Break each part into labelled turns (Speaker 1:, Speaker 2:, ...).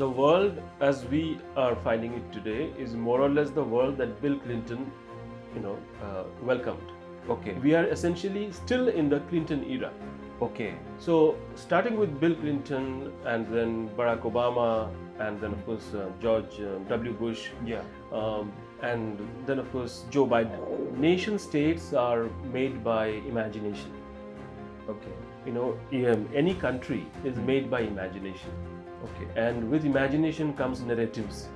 Speaker 1: the world as we are finding it today is more or less the world that Bill Clinton, welcomed.
Speaker 2: Okay.
Speaker 1: We are essentially still in the Clinton era.
Speaker 2: Okay.
Speaker 1: So starting with Bill Clinton and then Barack Obama and then of course George W. Bush.
Speaker 2: Yeah.
Speaker 1: And then of course Joe Biden. Nation states are made by imagination.
Speaker 2: Okay.
Speaker 1: Any country is made by imagination.
Speaker 2: Okay.
Speaker 1: And with imagination comes narratives.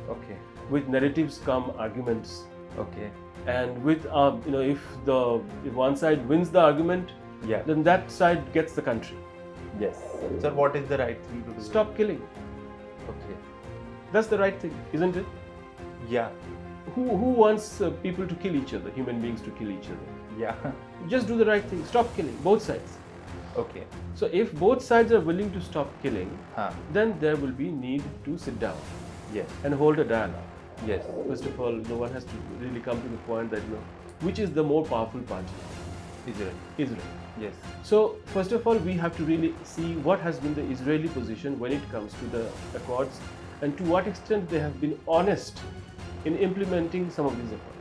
Speaker 2: Okay.
Speaker 1: With narratives come arguments.
Speaker 2: Okay.
Speaker 1: And with if one side wins the argument,
Speaker 2: Yeah.
Speaker 1: then that side gets the country.
Speaker 2: Yes. So what is the right thing to do?
Speaker 1: Stop killing.
Speaker 2: Okay.
Speaker 1: That's the right thing, isn't it?
Speaker 2: Yeah.
Speaker 1: Who wants people to kill each other, human beings to kill each other?
Speaker 2: Yeah.
Speaker 1: Just do the right thing. Stop killing, both sides.
Speaker 2: Okay.
Speaker 1: So if both sides are willing to stop killing,
Speaker 2: Huh.
Speaker 1: then there will be need to sit down
Speaker 2: Yes.
Speaker 1: and hold a dialogue.
Speaker 2: Yes.
Speaker 1: First of all, no one has to really come to the point that which is the more powerful party?
Speaker 2: Israel.
Speaker 1: Israel.
Speaker 2: Yes.
Speaker 1: So first of all, we have to really see what has been the Israeli position when it comes to the accords, and to what extent they have been honest in implementing some of these accords.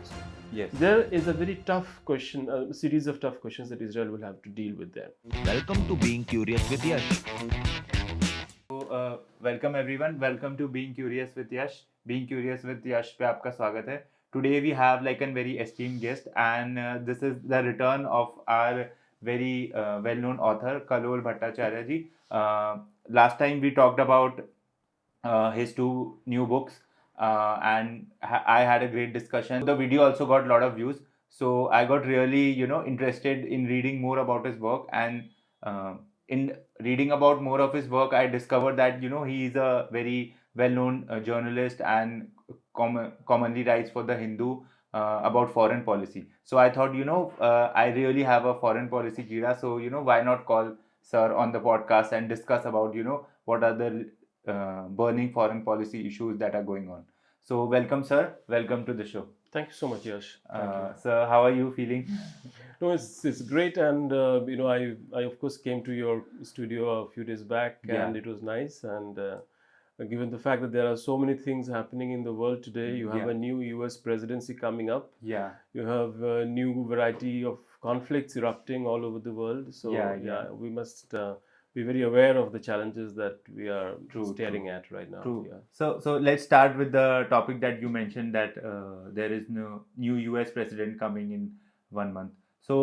Speaker 2: Yes.
Speaker 1: There is a very tough question, a series of tough questions that Israel will have to deal with there.
Speaker 3: Welcome to Being Curious with Yash.
Speaker 2: So, welcome everyone. Welcome to Being Curious with Yash. Being Curious with Yash पे आपका स्वागत है. Today we have like a very esteemed guest, and this is the return of our very well-known author Kallol Bhattacharjee. Last time we talked about his two new books, and I had a great discussion. The video also got a lot of views, so I got really interested in reading more about his work, and in reading about more of his work, I discovered that he is a very well-known journalist and commonly writes for the Hindu about foreign policy. So I thought I really have a foreign policy kira, so why not call sir on the podcast and discuss about what are the burning foreign policy issues that are going on. So welcome sir, welcome to the show.
Speaker 1: Thank you so much, Yash. Thank you.
Speaker 2: Sir, how are you feeling?
Speaker 1: No, it's great, and I of course came to your studio a few days back,
Speaker 2: Yeah.
Speaker 1: and it was nice. And given the fact that there are so many things happening in the world today, you have
Speaker 2: Yeah.
Speaker 1: a new U.S. presidency coming up.
Speaker 2: Yeah.
Speaker 1: You have a new variety of conflicts erupting all over the world. So
Speaker 2: Yeah.
Speaker 1: we must be very aware of the challenges that we are
Speaker 2: True,
Speaker 1: staring at right now.
Speaker 2: True.
Speaker 1: Yeah.
Speaker 2: So let's start with the topic that you mentioned, that there is no new US president coming in 1 month. So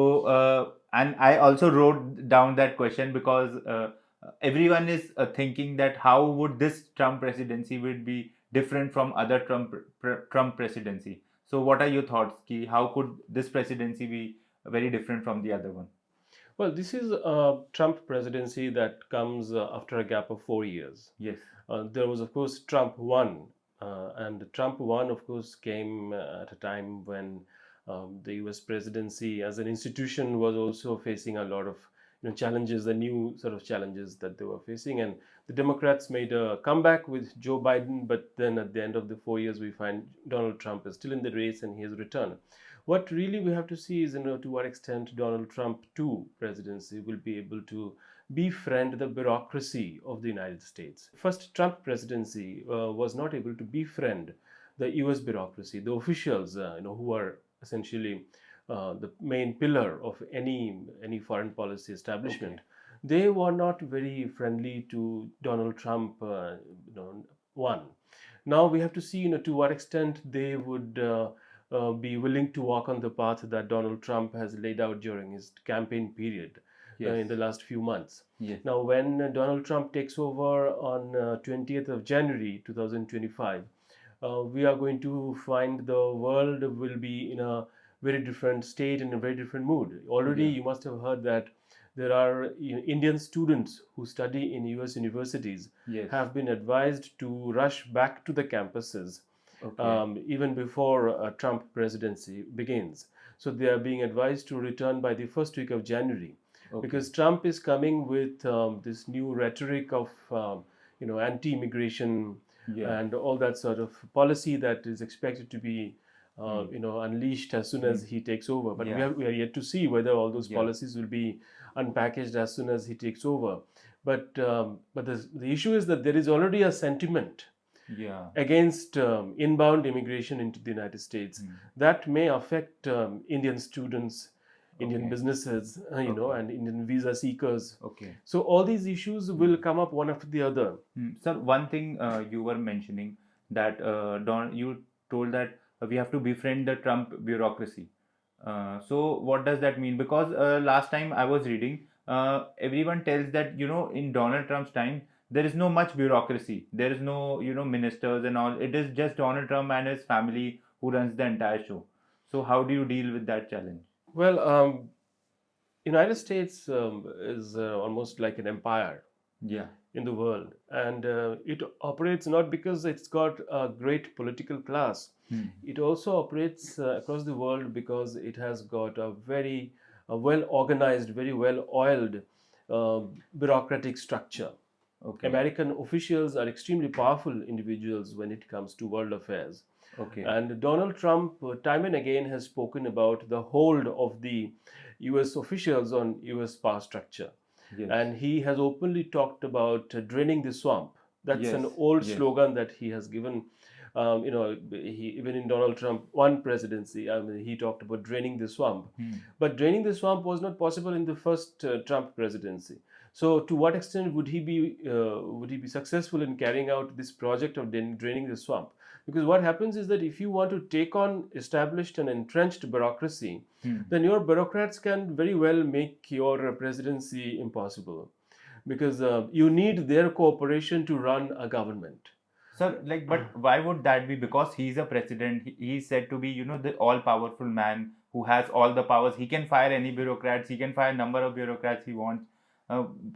Speaker 2: and I also wrote down that question because everyone is thinking that how would this Trump presidency would be different from other Trump presidency. So what are your thoughts, Ki? How could this presidency be very different from the other one?
Speaker 1: Well, this is a Trump presidency that comes after a gap of 4 years.
Speaker 2: Yes.
Speaker 1: There was, of course, Trump 1, and Trump 1, of course, came at a time when the US presidency as an institution was also facing a lot of challenges, the new sort of challenges that they were facing. And the Democrats made a comeback with Joe Biden, but then at the end of the 4 years, we find Donald Trump is still in the race and he has returned. What really we have to see is to what extent Donald Trump 2 presidency will be able to befriend the bureaucracy of the United States. First Trump presidency was not able to befriend the US bureaucracy, the officials who are essentially the main pillar of any foreign policy establishment. Okay. They were not very friendly to Donald Trump 1. Now we have to see to what extent they would be willing to walk on the path that Donald Trump has laid out during his campaign period.
Speaker 2: Yes.
Speaker 1: In the last few months.
Speaker 2: Yes.
Speaker 1: Now, when Donald Trump takes over on 20th of January 2025, we are going to find the world will be in a very different state and a very different mood. Already, you must have heard that there are Indian students who study in US universities have been advised to rush back to the campuses even before Trump presidency begins. So they are being advised to return by the first week of January. Because Trump is coming with this new rhetoric of anti-immigration and all that sort of policy that is expected to be unleashed as soon as he takes over. But we are yet to see whether all those policies will be unpackaged as soon as he takes over. but the issue is that there is already a sentiment
Speaker 2: Yeah.
Speaker 1: against inbound immigration into the United States
Speaker 2: Hmm.
Speaker 1: that may affect Indian students, Indian
Speaker 2: Okay.
Speaker 1: businesses,
Speaker 2: Okay.
Speaker 1: and Indian visa seekers.
Speaker 2: Okay.
Speaker 1: So all these issues will come up one after the other.
Speaker 2: Sir, one thing you were mentioning that you told that we have to befriend the Trump bureaucracy. So what does that mean? Because last time I was reading, everyone tells that in Donald Trump's time there is no much bureaucracy. There is no ministers and all. It is just Donald Trump and his family who runs the entire show. So how do you deal with that challenge?
Speaker 1: Well, United States is almost like an empire
Speaker 2: Yeah.
Speaker 1: in the world, and it operates not because it's got a great political class.
Speaker 2: Hmm.
Speaker 1: It also operates across the world because it has got a very well organized, very well oiled uh, bureaucratic structure.
Speaker 2: Okay.
Speaker 1: American officials are extremely powerful individuals when it comes to world affairs.
Speaker 2: Okay.
Speaker 1: And Donald Trump, time and again, has spoken about the hold of the US officials on US power structure.
Speaker 2: Yes.
Speaker 1: And he has openly talked about draining the swamp. That's
Speaker 2: Yes.
Speaker 1: an old
Speaker 2: Yes.
Speaker 1: slogan that he has given. Even in Donald Trump one presidency, he talked about draining the swamp. But draining the swamp was not possible in the first Trump presidency. So, to what extent would he be successful in carrying out this project of draining the swamp? Because what happens is that if you want to take on established and entrenched bureaucracy, then your bureaucrats can very well make your presidency impossible, because you need their cooperation to run a government.
Speaker 2: Sir, like, but why would that be? Because he's a president. He's said to be, the all-powerful man who has all the powers. He can fire any bureaucrats. He can fire a number of bureaucrats he wants.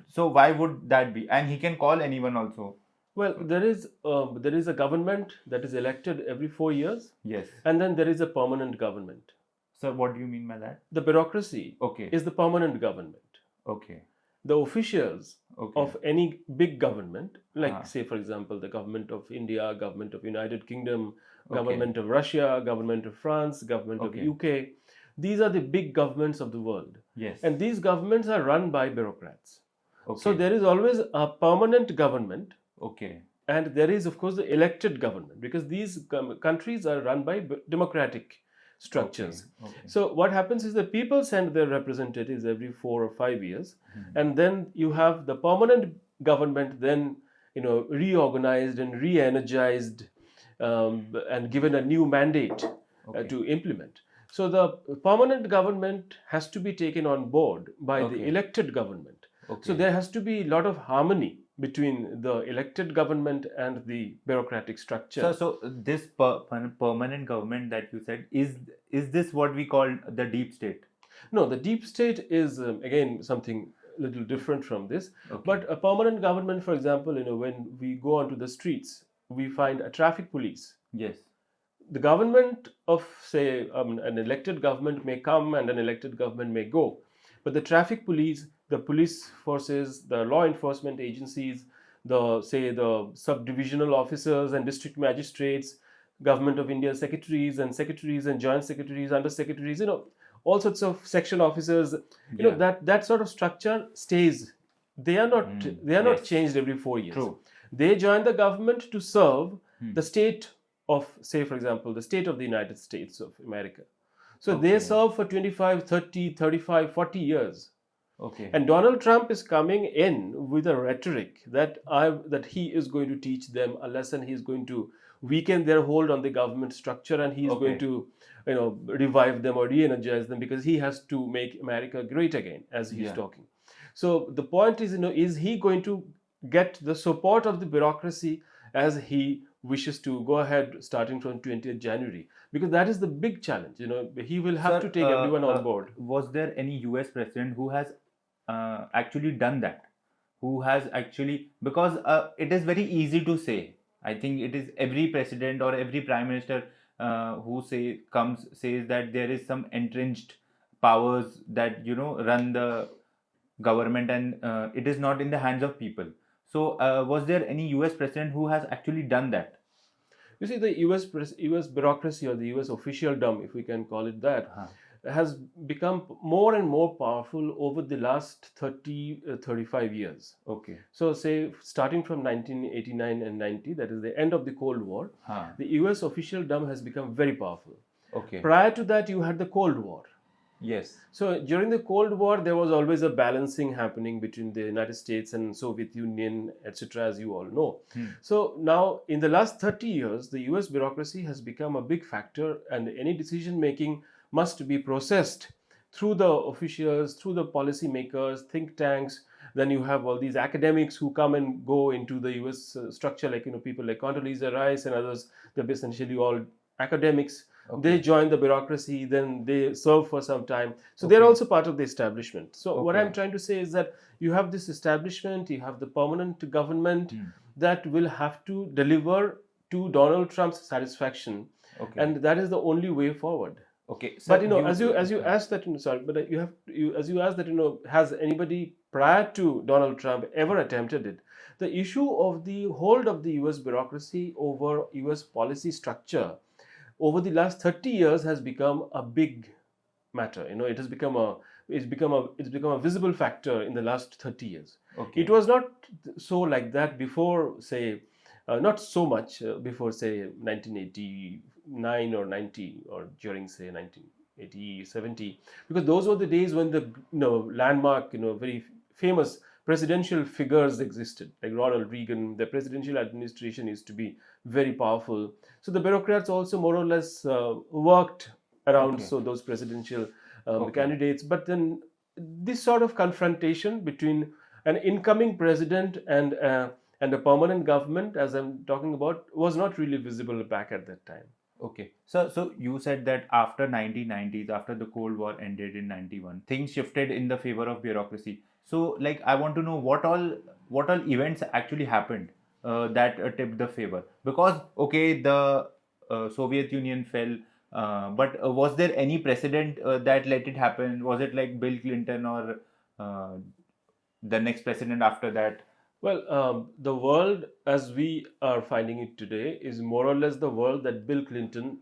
Speaker 2: So why would that be? And he can call anyone also.
Speaker 1: Well, there is a government that is elected every 4 years,
Speaker 2: Yes.
Speaker 1: and then there is a permanent government.
Speaker 2: Sir, what do you mean by that?
Speaker 1: The bureaucracy
Speaker 2: Okay.
Speaker 1: is the permanent government.
Speaker 2: Okay.
Speaker 1: The officials
Speaker 2: Okay.
Speaker 1: of any big government, like
Speaker 2: Ah.
Speaker 1: say for example the government of India, government of United Kingdom,
Speaker 2: Okay.
Speaker 1: government of Russia, government of France, government of
Speaker 2: Okay.
Speaker 1: UK, these are the big governments of the world.
Speaker 2: Yes.
Speaker 1: And these governments are run by bureaucrats.
Speaker 2: Okay.
Speaker 1: So there is always a permanent government,
Speaker 2: Okay.
Speaker 1: and there is of course the elected government, because these countries are run by democratic structures.
Speaker 2: Okay. Okay.
Speaker 1: So what happens is that people send their representatives every 4 or 5 years, and then you have the permanent government then reorganized and re-energized, and given a new mandate
Speaker 2: Okay.
Speaker 1: to implement. So the permanent government has to be taken on board by the
Speaker 2: Okay.
Speaker 1: elected government.
Speaker 2: Okay.
Speaker 1: So there has to be a lot of harmony between the elected government and the bureaucratic structure.
Speaker 2: So this permanent government that you said, is this what we call the deep state?
Speaker 1: No, the deep state is again something a little different from this.
Speaker 2: Okay.
Speaker 1: But a permanent government, for example, when we go onto the streets, we find a traffic police.
Speaker 2: Yes.
Speaker 1: The government of, say, an elected government may come and an elected government may go, but the traffic police, the police forces, the law enforcement agencies, the subdivisional officers and district magistrates, government of India secretaries and joint secretaries, under secretaries, all sorts of section officers,
Speaker 2: Yeah.
Speaker 1: that sort of structure stays. They are not
Speaker 2: Yes.
Speaker 1: changed every 4 years.
Speaker 2: True.
Speaker 1: They join the government to serve the state of, say for example, the state of the United States of America. So they
Speaker 2: Okay.
Speaker 1: serve for 25, 30, 35, 40 years.
Speaker 2: Okay.
Speaker 1: And Donald Trump is coming in with a rhetoric that he is going to teach them a lesson. He is going to weaken their hold on the government structure, and he is
Speaker 2: Okay.
Speaker 1: going to revive them or re-energize them, because he has to make America great again, as he's
Speaker 2: Yeah.
Speaker 1: talking. So the point is he going to get the support of the bureaucracy as he wishes to go ahead starting from 20th January? Because that is the big challenge. He will have
Speaker 2: Sir,
Speaker 1: to take everyone on board.
Speaker 2: Was there any US president who has actually done that? Who has actually, because it is very easy to say. I think it is every president or every prime minister who says that there is some entrenched powers that run the government, and it is not in the hands of people. So was there any US president who has actually done that?
Speaker 1: You see, the US bureaucracy, or the US officialdom, if we can call it that,
Speaker 2: Huh.
Speaker 1: has become more and more powerful over the last 35 years.
Speaker 2: Okay.
Speaker 1: So, say, starting from 1989 and 90, that is the end of the Cold War,
Speaker 2: Huh.
Speaker 1: the US officialdom has become very powerful.
Speaker 2: Okay.
Speaker 1: Prior to that, you had the Cold War.
Speaker 2: Yes.
Speaker 1: So, during the Cold War, there was always a balancing happening between the United States and Soviet Union, etc., as you all know. So, now in the last 30 years, the US bureaucracy has become a big factor, and any decision making must be processed through the officials, through the policymakers, think tanks. Then you have all these academics who come and go into the US structure, like people like Condoleezza Rice and others. They're essentially all academics. They join the bureaucracy, then they serve for some time. So they're also part of the establishment. So what I'm trying to say is that you have this establishment, you have the permanent government that will have to deliver to Donald Trump's satisfaction, and that is the only way forward.
Speaker 2: Okay.
Speaker 1: But as you asked that, sorry, but as you asked that, has anybody prior to Donald Trump ever attempted it? The issue of the hold of the U.S. bureaucracy over U.S. policy structure over the last 30 years has become a big matter. It has become a visible factor in the last 30 years. It was not so like that before, say, not so much before, say, 1989 or 90, or during, say, 1980, 70, because those were the days when the landmark, very famous presidential figures existed, like Ronald Reagan. The presidential administration used to be very powerful. So the bureaucrats also more or less worked around those presidential candidates. But then this sort of confrontation between an incoming president and a permanent government, as I'm talking about, was not really visible back at that time.
Speaker 2: Okay. So you said that after 1990s, after the Cold War ended in 91, things shifted in the favor of bureaucracy. So, like, I want to know what all events actually happened that tipped the favor. Because the Soviet Union fell, but was there any precedent that let it happen? Was it like Bill Clinton or the next president after that?
Speaker 1: Well, the world as we are finding it today is more or less the world that Bill Clinton,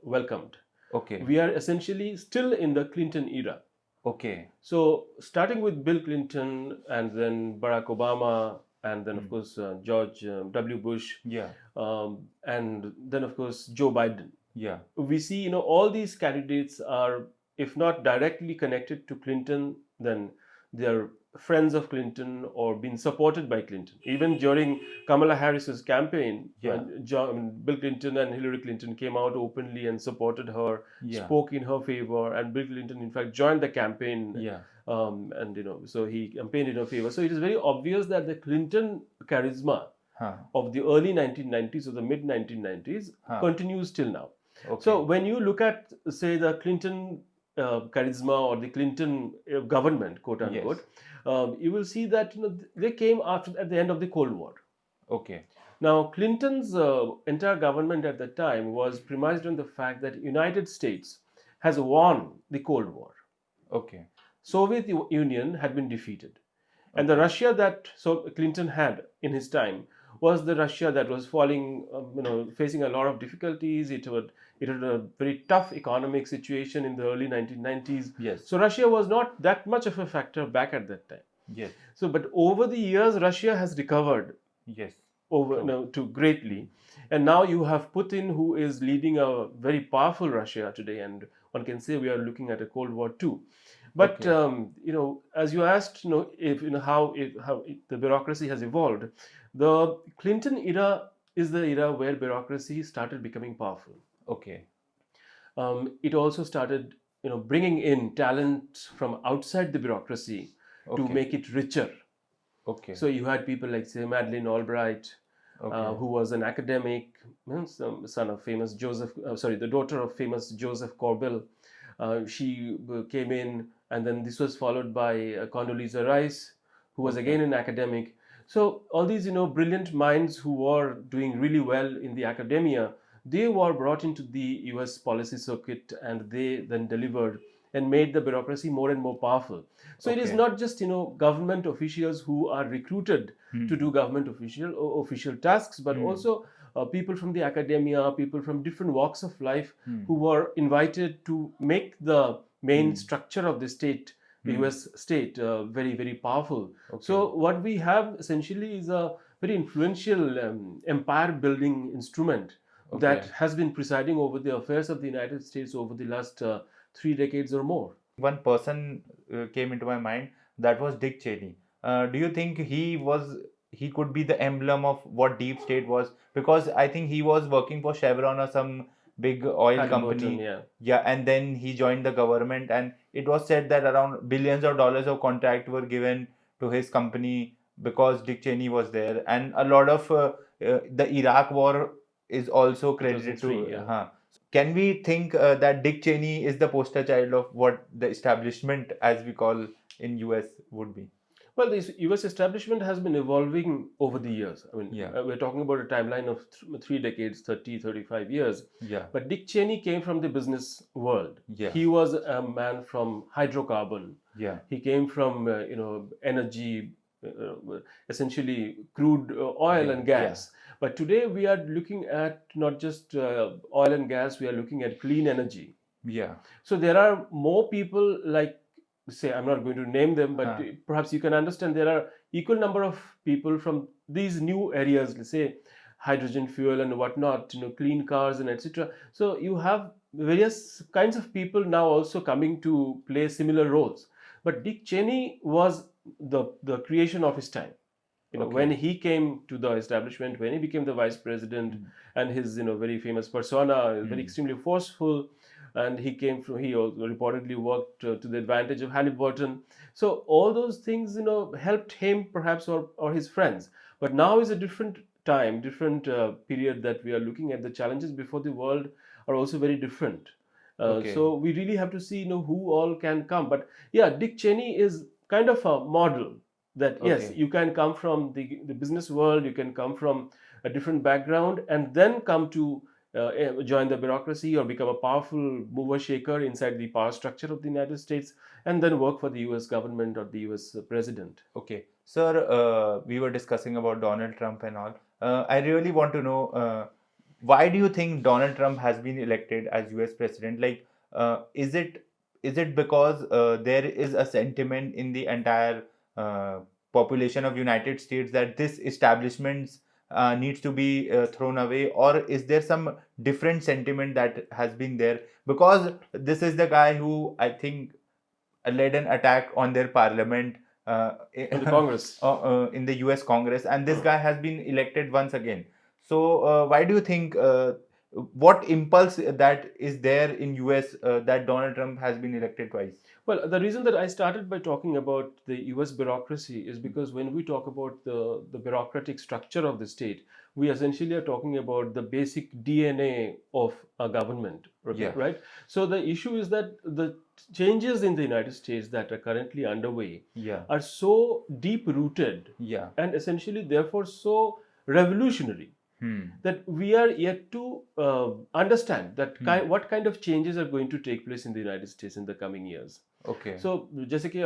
Speaker 1: welcomed.
Speaker 2: Okay.
Speaker 1: We are essentially still in the Clinton era.
Speaker 2: Okay.
Speaker 1: So, starting with Bill Clinton and then Barack Obama and then, of course, George W. Bush.
Speaker 2: Yeah.
Speaker 1: And then, of course, Joe Biden.
Speaker 2: Yeah.
Speaker 1: We see, all these candidates are, if not directly connected to Clinton, then they are friends of Clinton or been supported by Clinton. Even during Kamala Harris's campaign, Bill Clinton and Hillary Clinton came out openly and supported her, spoke in her favor, and Bill Clinton, in fact, joined the campaign. So he campaigned in her favor. So it is very obvious that the Clinton charisma of the early 1990s or the mid 1990s continues till now. So when you look at, say, the Clinton charisma or the Clinton government, quote unquote, you will see that they came at the end of the Cold War.
Speaker 2: Okay.
Speaker 1: Now, Clinton's entire government at the time was premised on the fact that United States has won the Cold War.
Speaker 2: Okay.
Speaker 1: Soviet Union had been defeated, and the Russia that Clinton had in his time was the Russia that was falling, facing a lot of difficulties. It had a very tough economic situation in the early 1990s.
Speaker 2: Yes.
Speaker 1: So Russia was not that much of a factor back at that time.
Speaker 2: Yes.
Speaker 1: So, but over the years, Russia has recovered.
Speaker 2: Yes.
Speaker 1: To greatly, and now you have Putin, who is leading a very powerful Russia today, and one can say we are looking at a Cold War too. But as you asked, how the bureaucracy has evolved, the Clinton era is the era where bureaucracy started becoming powerful.
Speaker 2: Okay.
Speaker 1: It also started, bringing in talent from outside the bureaucracy to make it richer.
Speaker 2: Okay.
Speaker 1: So you had people like, say, Madeleine Albright, who was an academic, son of famous the daughter of famous Joseph Corbell. She came in, and then this was followed by Condoleezza Rice, who was again an academic. So all these, brilliant minds who were doing really well in the academia, they were brought into the US policy circuit, and they then delivered and made the bureaucracy more and more powerful. So it is not just, government officials who are recruited to do government official tasks, but also people from the academia, people from different walks of life
Speaker 2: Hmm.
Speaker 1: who were invited to make the main
Speaker 2: Hmm.
Speaker 1: structure of the state, the
Speaker 2: Hmm.
Speaker 1: US state, very, very powerful.
Speaker 2: Okay.
Speaker 1: So what we have essentially is a very influential empire building instrument that
Speaker 2: Okay.
Speaker 1: has been presiding over the affairs of the United States over the last 3 decades or more.
Speaker 2: One person came into my mind, that was Dick Cheney. Do you think he could be the emblem of what deep state was? Because I think he was working for Chevron or some big oil
Speaker 1: Halliburton,
Speaker 2: company.
Speaker 1: yeah.
Speaker 2: Yeah, and then he joined the government, and it was said that around billions of dollars of contract were given to his company because Dick Cheney was there, and a lot of the Iraq war is also credited
Speaker 1: 2003,
Speaker 2: to.
Speaker 1: yeah.
Speaker 2: Can we think that Dick Cheney is the poster child of what the establishment, as we call in US, would be?
Speaker 1: Well, the US establishment has been evolving over the years. I mean,
Speaker 2: Yeah.
Speaker 1: we're talking about a timeline of 3 decades, 30, 35 years.
Speaker 2: Yeah.
Speaker 1: But Dick Cheney came from the business world.
Speaker 2: Yeah.
Speaker 1: He was a man from hydrocarbon.
Speaker 2: Yeah.
Speaker 1: He came from, energy, essentially crude oil and gas. But today we are looking at not just oil and gas, we are looking at clean energy.
Speaker 2: Yeah.
Speaker 1: So there are more people like, say, I'm not going to name them, but perhaps you can understand there are equal number of people from these new areas, let's say hydrogen fuel and whatnot, clean cars and etc. So you have various kinds of people now also coming to play similar roles. But Dick Cheney was the creation of his time. When he came to the establishment, when he became the vice president, and his very famous persona, very extremely forceful, and he also reportedly worked to the advantage of Halliburton. So all those things helped him perhaps, or his friends. But now is a different time, different period that we are looking at. The challenges before the world are also very different. So we really have to see who all can come. But yeah, Dick Cheney is kind of a model that yes, you can come from the business world, you can come from a different background, and then come to join the bureaucracy or become a powerful mover shaker inside the power structure of the United States, and then work for the US government or the US president.
Speaker 2: Okay. Sir, we were discussing about Donald Trump and all. I really want to know why do you think Donald Trump has been elected as US president? Like, is it because there is a sentiment in the entire uh, population of United States that this establishment needs to be thrown away, or is there some different sentiment that has been there? Because this is the guy who I think led an attack on their parliament
Speaker 1: In the Congress.
Speaker 2: in the US Congress, and this guy has been elected once again. So, why do you think what impulse that is there in US that Donald Trump has been elected twice?
Speaker 1: Well, the reason that I started by talking about the US bureaucracy is because when we talk about the bureaucratic structure of the state, we essentially are talking about the basic DNA of a government, right? So the issue is that the changes in the United States that are currently underway are so deep rooted and essentially therefore so revolutionary that we are yet to understand that what kind of changes are going to take place in the United States in the coming years.
Speaker 2: Okay.
Speaker 1: So जैसे कि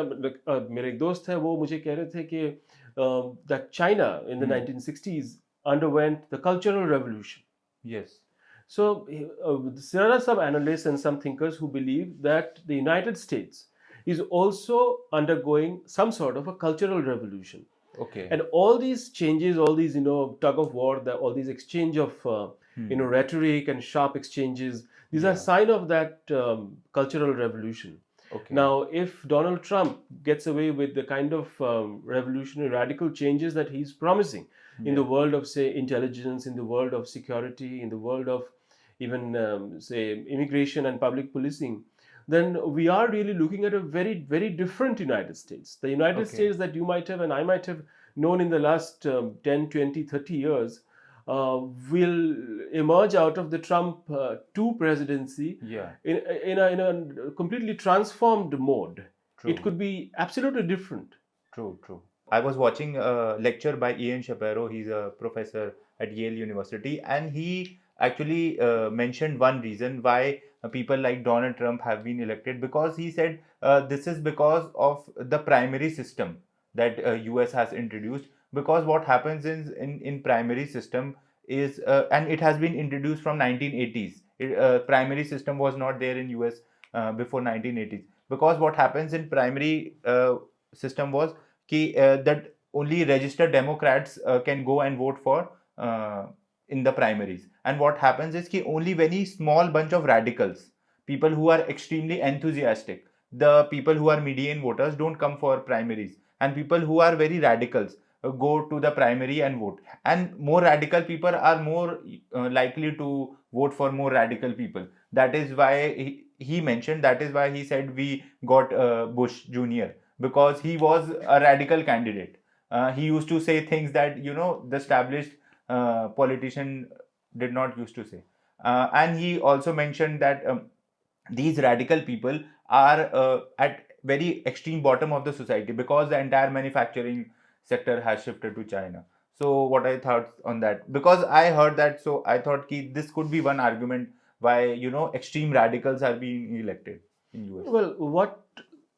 Speaker 1: मेरे एक दोस्त है वो मुझे कह रहे थे कि that China in the 1960s underwent the Cultural Revolution.
Speaker 2: Yes.
Speaker 1: So there are some analysts and some thinkers who believe that the United States is also undergoing some sort of a cultural revolution.
Speaker 2: Okay.
Speaker 1: And all these changes, all these tug of war, all these exchange of rhetoric and sharp exchanges, these are sign of that cultural revolution.
Speaker 2: Okay.
Speaker 1: Now, if Donald Trump gets away with the kind of revolutionary radical changes that he's promising in the world of, say, intelligence, in the world of security, in the world of even, say, immigration and public policing, then we are really looking at a very, very different United States. The United States that you might have and I might have known in the last 10, 20, 30 years will emerge out of the Trump 2 presidency in a completely transformed mode.
Speaker 2: True.
Speaker 1: It could be absolutely different.
Speaker 2: True. I was watching a lecture by Ian Shapiro. He's a professor at Yale University, and he actually mentioned one reason why people like Donald Trump have been elected, because he said this is because of the primary system that US has introduced. Because what happens is in primary system, is and it has been introduced from 1980s. Primary system was not there in US before 1980s, because what happens in primary system was that only registered Democrats can go and vote for in the primaries. And what happens is कि only very small bunch of radicals, people who are extremely enthusiastic, the people who are median voters don't come for primaries, and people who are very radicals go to the primary and vote. And more radical people are more likely to vote for more radical people. That is why he mentioned, that is why he said we got Bush Jr., because he was a radical candidate. He used to say things that the established politician did not used to say. And he also mentioned that these radical people are at very extreme bottom of the society, because the entire manufacturing sector has shifted to China. So what I thought on that, because I heard that, so I thought this could be one argument why extreme radicals are being elected in US.
Speaker 1: Well,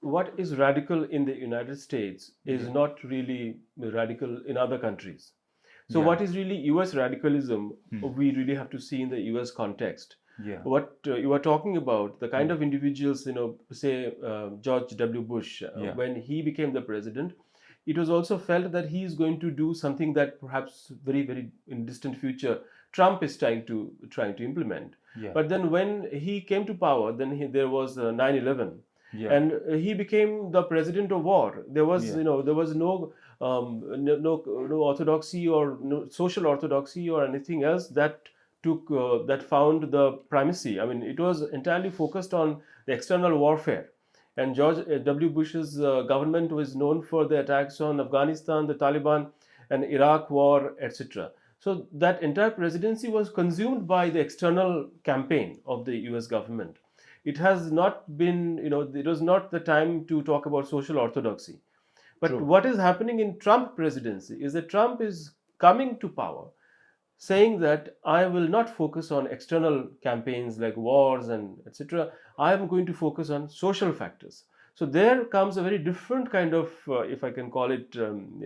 Speaker 1: what is radical in the United States is
Speaker 2: Yeah.
Speaker 1: not really radical in other countries. So
Speaker 2: Yeah.
Speaker 1: what is really US radicalism,
Speaker 2: Hmm.
Speaker 1: we really have to see in the US context.
Speaker 2: Yeah.
Speaker 1: What you are talking about, the kind
Speaker 2: Yeah.
Speaker 1: of individuals, say George W. Bush,
Speaker 2: Yeah.
Speaker 1: when he became the president, it was also felt that he is going to do something that perhaps very, very in distant future Trump is trying to implement.
Speaker 2: Yeah.
Speaker 1: But then when he came to power, then there was 9/11,
Speaker 2: Yeah.
Speaker 1: and he became the president of war. There was
Speaker 2: Yeah.
Speaker 1: there was no orthodoxy or no social orthodoxy or anything else that found the primacy. I mean, it was entirely focused on the external warfare. And George W. Bush's government was known for the attacks on Afghanistan, the Taliban, and Iraq war, etc. So that entire presidency was consumed by the external campaign of the US government. It has not been, it was not the time to talk about social orthodoxy. But
Speaker 2: True.
Speaker 1: what is happening in Trump presidency is that Trump is coming to power saying that I will not focus on external campaigns like wars and etc. I am going to focus on social factors. So there comes a very different kind of, if I can call it,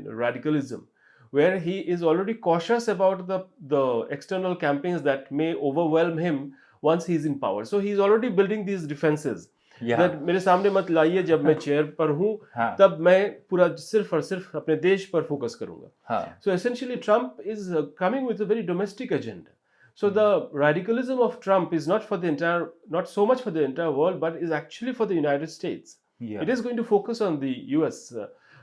Speaker 1: radicalism, where he is already cautious about the external campaigns that may overwhelm him once he is in power. So he is already building these defenses.
Speaker 2: Yeah.
Speaker 1: That मेरे सामने मत लाइए जब मैं chair पर हूँ
Speaker 2: हाँ.
Speaker 1: तब मैं पूरा सिर्फ और सिर्फ अपने देश पर फोकस करूंगा.
Speaker 2: हाँ.
Speaker 1: So essentially, Trump is coming with a very domestic agenda. So the radicalism of Trump is not so much for the entire world, but is actually for the United States.
Speaker 2: Yeah.
Speaker 1: It is going to focus on the U.S.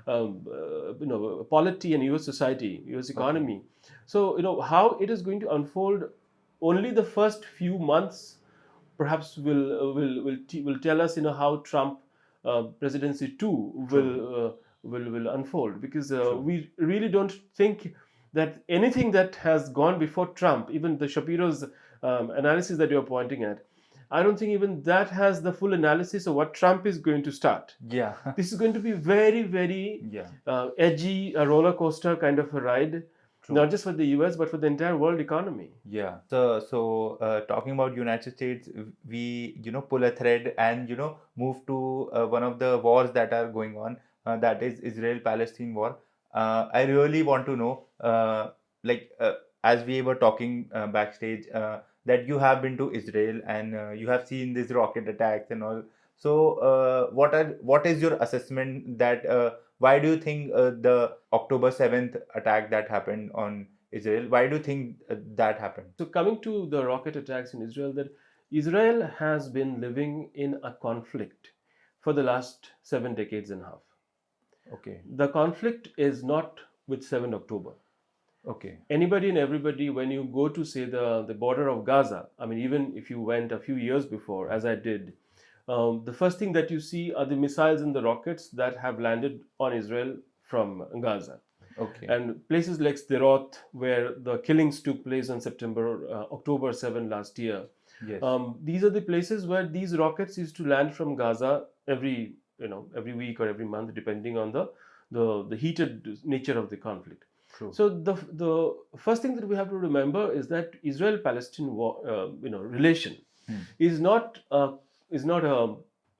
Speaker 1: Polity and U.S. society, U.S. economy. So how it is going to unfold. Only the first few months, perhaps, will tell us how Trump presidency too will unfold, because we really don't think that anything that has gone before Trump, even the Shapiro's analysis that you're pointing at, I don't think even that has the full analysis of what Trump is going to start.
Speaker 2: Yeah.
Speaker 1: This is going to be very, very edgy, a roller coaster kind of a ride.
Speaker 2: True.
Speaker 1: Not just for the US, but for the entire world economy.
Speaker 2: Yeah. So talking about United States, we pull a thread and move to one of the wars that are going on. That is Israel-Palestine war. I really want to know, as we were talking backstage, that you have been to Israel and you have seen these rocket attacks and all. So what is your assessment that why do you think the October 7th attack that happened on Israel, why do you think that happened?
Speaker 1: So coming to the rocket attacks in Israel, that Israel has been living in a conflict for the last 7 decades and a half.
Speaker 2: Okay.
Speaker 1: The conflict is not with 7 October.
Speaker 2: Okay.
Speaker 1: Anybody and everybody, when you go to, say, the border of Gaza, I mean, even if you went a few years before, as I did, the first thing that you see are the missiles and the rockets that have landed on Israel from Gaza.
Speaker 2: Okay.
Speaker 1: And places like Sderot, where the killings took place on October 7 last year.
Speaker 2: Yes.
Speaker 1: These are the places where these rockets used to land from Gaza every week or every month, depending on the heated nature of the conflict.
Speaker 2: True.
Speaker 1: So the first thing that we have to remember is that Israel-Palestine relation is not a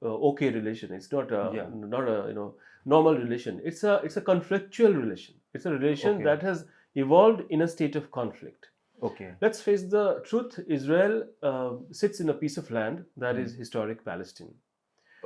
Speaker 1: okay relation. It's not a normal relation. It's a conflictual relation. It's a relation that has evolved in a state of conflict.
Speaker 2: Okay.
Speaker 1: Let's face the truth. Israel sits in a piece of land that is historic Palestine.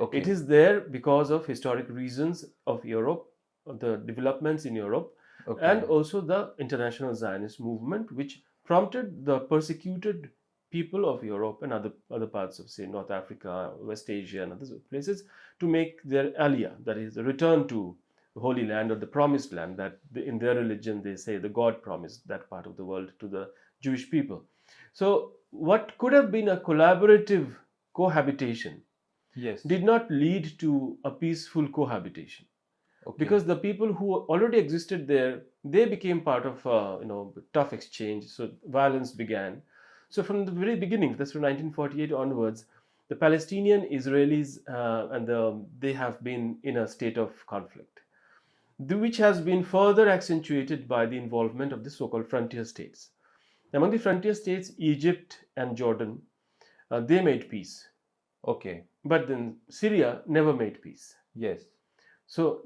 Speaker 2: Okay.
Speaker 1: It is there because of historic reasons of Europe, of the developments in Europe,
Speaker 2: Okay.
Speaker 1: and also the international Zionist movement, which prompted the persecuted people of Europe and other parts of, say, North Africa, West Asia, and other places to make their aliyah, that is, the return to the Holy Land or the Promised Land, that in their religion they say the God promised that part of the world to the Jewish people. So, what could have been a collaborative cohabitation
Speaker 2: Yes.
Speaker 1: did not lead to a peaceful cohabitation,
Speaker 2: Okay.
Speaker 1: because the people who already existed there, they became part of tough exchange, so violence began. So from the very beginning, that's from 1948 onwards, the Palestinian Israelis they have been in a state of conflict, which has been further accentuated by the involvement of the so-called frontier states. Among the frontier states, Egypt and Jordan, they made peace,
Speaker 2: Okay.
Speaker 1: but then Syria never made peace.
Speaker 2: Yes.
Speaker 1: So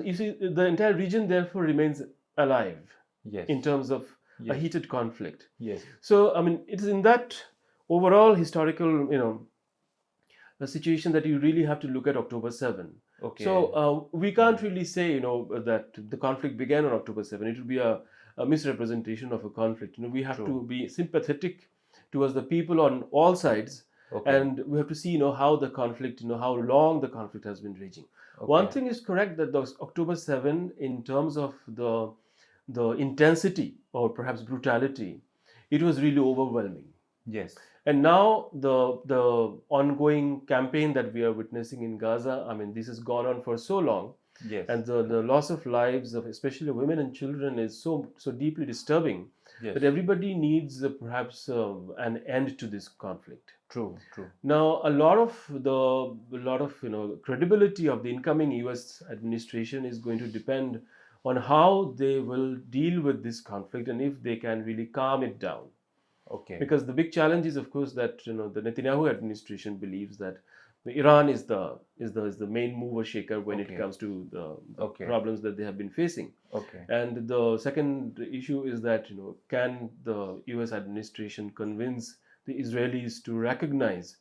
Speaker 1: you see, the entire region therefore remains alive
Speaker 2: Yes.
Speaker 1: in terms of a
Speaker 2: Yes.
Speaker 1: heated conflict.
Speaker 2: Yes.
Speaker 1: So I mean, it is in that overall historical, a situation that you really have to look at October 7.
Speaker 2: Okay.
Speaker 1: So we can't really say, that the conflict began on October 7. It would be a misrepresentation of a conflict. We have
Speaker 2: True.
Speaker 1: to be sympathetic towards the people on all sides,
Speaker 2: Okay.
Speaker 1: and we have to see, how the conflict, how long the conflict has been raging.
Speaker 2: Okay.
Speaker 1: One thing is correct, that those October 7, in terms of the intensity or perhaps brutality, it was really overwhelming.
Speaker 2: Yes.
Speaker 1: And now the ongoing campaign that we are witnessing in Gaza, I mean, this has gone on for so long,
Speaker 2: Yes.
Speaker 1: and the loss of lives of especially women and children is so deeply disturbing,
Speaker 2: Yes.
Speaker 1: that everybody needs perhaps an end to this conflict.
Speaker 2: True. True.
Speaker 1: Now, a lot of credibility of the incoming U.S. administration is going to depend on how they will deal with this conflict and if they can really calm it down.
Speaker 2: Okay.
Speaker 1: Because the big challenge is, of course, that the Netanyahu administration believes that Iran is the main mover shaker when
Speaker 2: Okay.
Speaker 1: it comes to the
Speaker 2: Okay.
Speaker 1: problems that they have been facing.
Speaker 2: Okay.
Speaker 1: And the second issue is that can the U.S. administration convince the Israelis to recognize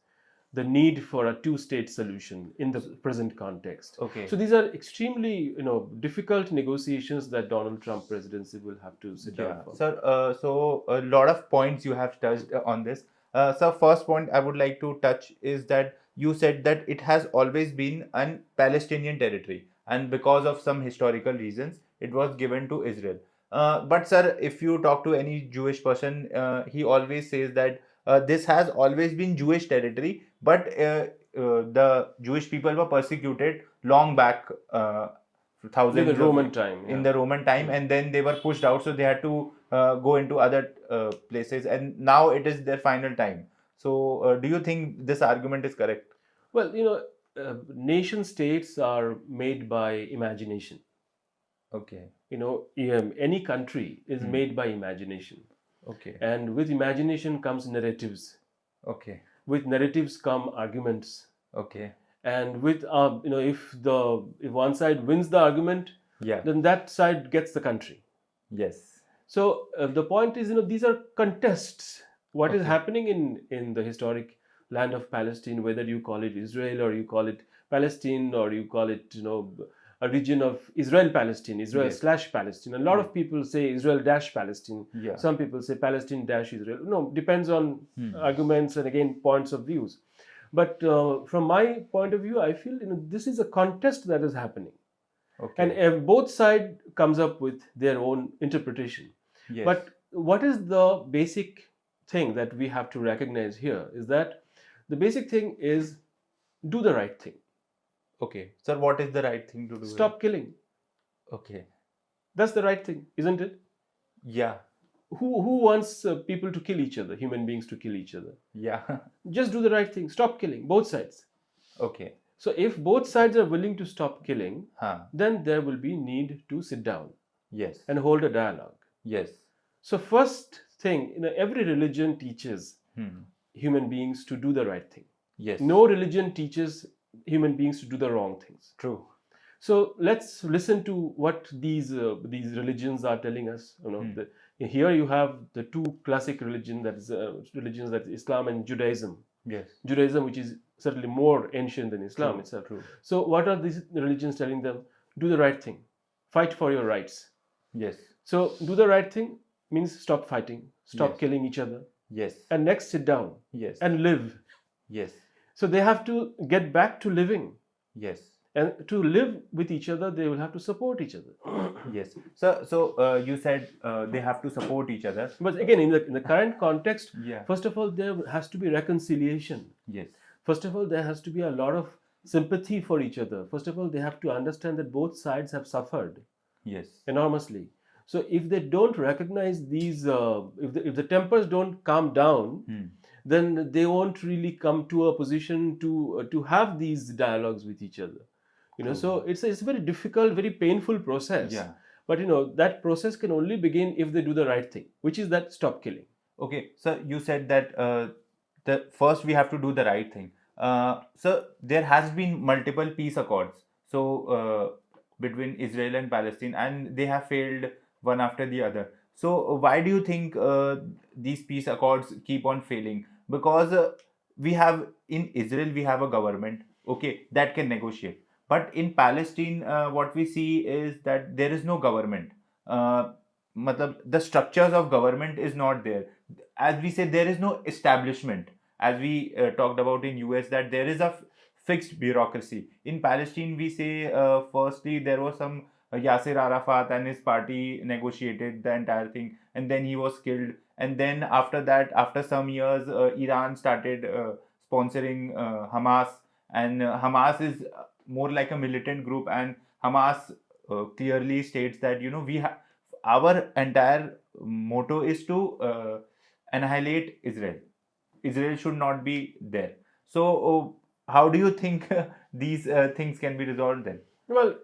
Speaker 1: the need for a two-state solution in the present context?
Speaker 2: Okay.
Speaker 1: So these are extremely difficult negotiations that Donald Trump presidency will have to sit down for.
Speaker 2: Sir, so a lot of points you have touched on this. So first point I would like to touch is that you said that it has always been an Palestinian territory, and because of some historical reasons, it was given to Israel. But sir, if you talk to any Jewish person, he always says that this has always been Jewish territory, but the Jewish people were persecuted long back, thousands
Speaker 1: In the
Speaker 2: of
Speaker 1: Roman time,
Speaker 2: in
Speaker 1: yeah.
Speaker 2: the Roman time, and then they were pushed out, so they had to go into other places, and now it is their final time. So, do you think this argument is correct?
Speaker 1: Well, nation states are made by imagination.
Speaker 2: Okay.
Speaker 1: Any country is made by imagination.
Speaker 2: Okay.
Speaker 1: And with imagination comes narratives.
Speaker 2: Okay.
Speaker 1: With narratives come arguments.
Speaker 2: Okay.
Speaker 1: And with if one side wins the argument,
Speaker 2: Yeah.
Speaker 1: then that side gets the country.
Speaker 2: Yes.
Speaker 1: So the point is, these are contests. What is
Speaker 2: Okay.
Speaker 1: happening in the historic land of Palestine, whether you call it Israel or you call it Palestine or you call it, a region of Israel-Palestine, Israel/Palestine. A lot of people say Israel-Palestine.
Speaker 2: Yeah.
Speaker 1: Some people say Palestine-Israel. No, depends on arguments and again points of views. But from my point of view, I feel this is a contest that is happening.
Speaker 2: Okay.
Speaker 1: And both sides comes up with their own interpretation.
Speaker 2: Yes.
Speaker 1: But what is the basic thing that we have to recognize here is that the basic thing is do the right thing.
Speaker 2: Okay. Sir, what is the right thing to do?
Speaker 1: Stop killing.
Speaker 2: Okay.
Speaker 1: That's the right thing, isn't it?
Speaker 2: Yeah.
Speaker 1: Who wants people to kill each other, human beings to kill each other?
Speaker 2: Yeah.
Speaker 1: Just do the right thing. Stop killing, both sides.
Speaker 2: Okay.
Speaker 1: So if both sides are willing to stop killing,
Speaker 2: Huh.
Speaker 1: then there will be need to sit down
Speaker 2: Yes.
Speaker 1: and hold a dialogue.
Speaker 2: Yes.
Speaker 1: So first thing, every religion teaches
Speaker 2: Hmm.
Speaker 1: human beings to do the right thing.
Speaker 2: Yes.
Speaker 1: No religion teaches human beings to do the wrong things.
Speaker 2: True.
Speaker 1: So let's listen to what these religions are telling us. Here you have the two classic religions, that is Islam and Judaism.
Speaker 2: Yes.
Speaker 1: Judaism, which is certainly more ancient than Islam
Speaker 2: True.
Speaker 1: itself.
Speaker 2: True.
Speaker 1: So, what are these religions telling them? Do the right thing, fight for your rights.
Speaker 2: Yes.
Speaker 1: So, do the right thing means stop fighting, stop
Speaker 2: Yes.
Speaker 1: killing each other,
Speaker 2: Yes.
Speaker 1: and next sit down
Speaker 2: Yes.
Speaker 1: and live.
Speaker 2: Yes.
Speaker 1: So, they have to get back to living.
Speaker 2: Yes.
Speaker 1: And to live with each other, they will have to support each other.
Speaker 2: Yes. So you said they have to support each other.
Speaker 1: But again, in the current context,
Speaker 2: Yeah.
Speaker 1: first of all, there has to be reconciliation.
Speaker 2: Yes.
Speaker 1: First of all, there has to be a lot of sympathy for each other. First of all, they have to understand that both sides have suffered
Speaker 2: Yes.
Speaker 1: enormously. So if they don't recognize these, if the tempers don't calm down, then they won't really come to a position to have these dialogues with each other. So it's a very difficult, very painful process.
Speaker 2: Yeah.
Speaker 1: But that process can only begin if they do the right thing, which is that stop killing.
Speaker 2: Okay. So you said that the first we have to do the right thing. So there has been multiple peace accords. So between Israel and Palestine, and they have failed one after the other. So why do you think these peace accords keep on failing? Because we have in Israel we have a government, okay, that can negotiate. But in Palestine, what we see is that there is no government. matlab, the structures of government is not there. As we say, there is no establishment. As we talked about in US, that there is a fixed bureaucracy. In Palestine, we say firstly there was some Yasser Arafat and his party negotiated the entire thing, and then he was killed. And then after that, after some years, Iran started sponsoring Hamas, and Hamas is more like a militant group, and Hamas clearly states that we have our entire motto is to annihilate Israel. Israel should not be there. So, how do you think these things can be resolved then?
Speaker 1: Well,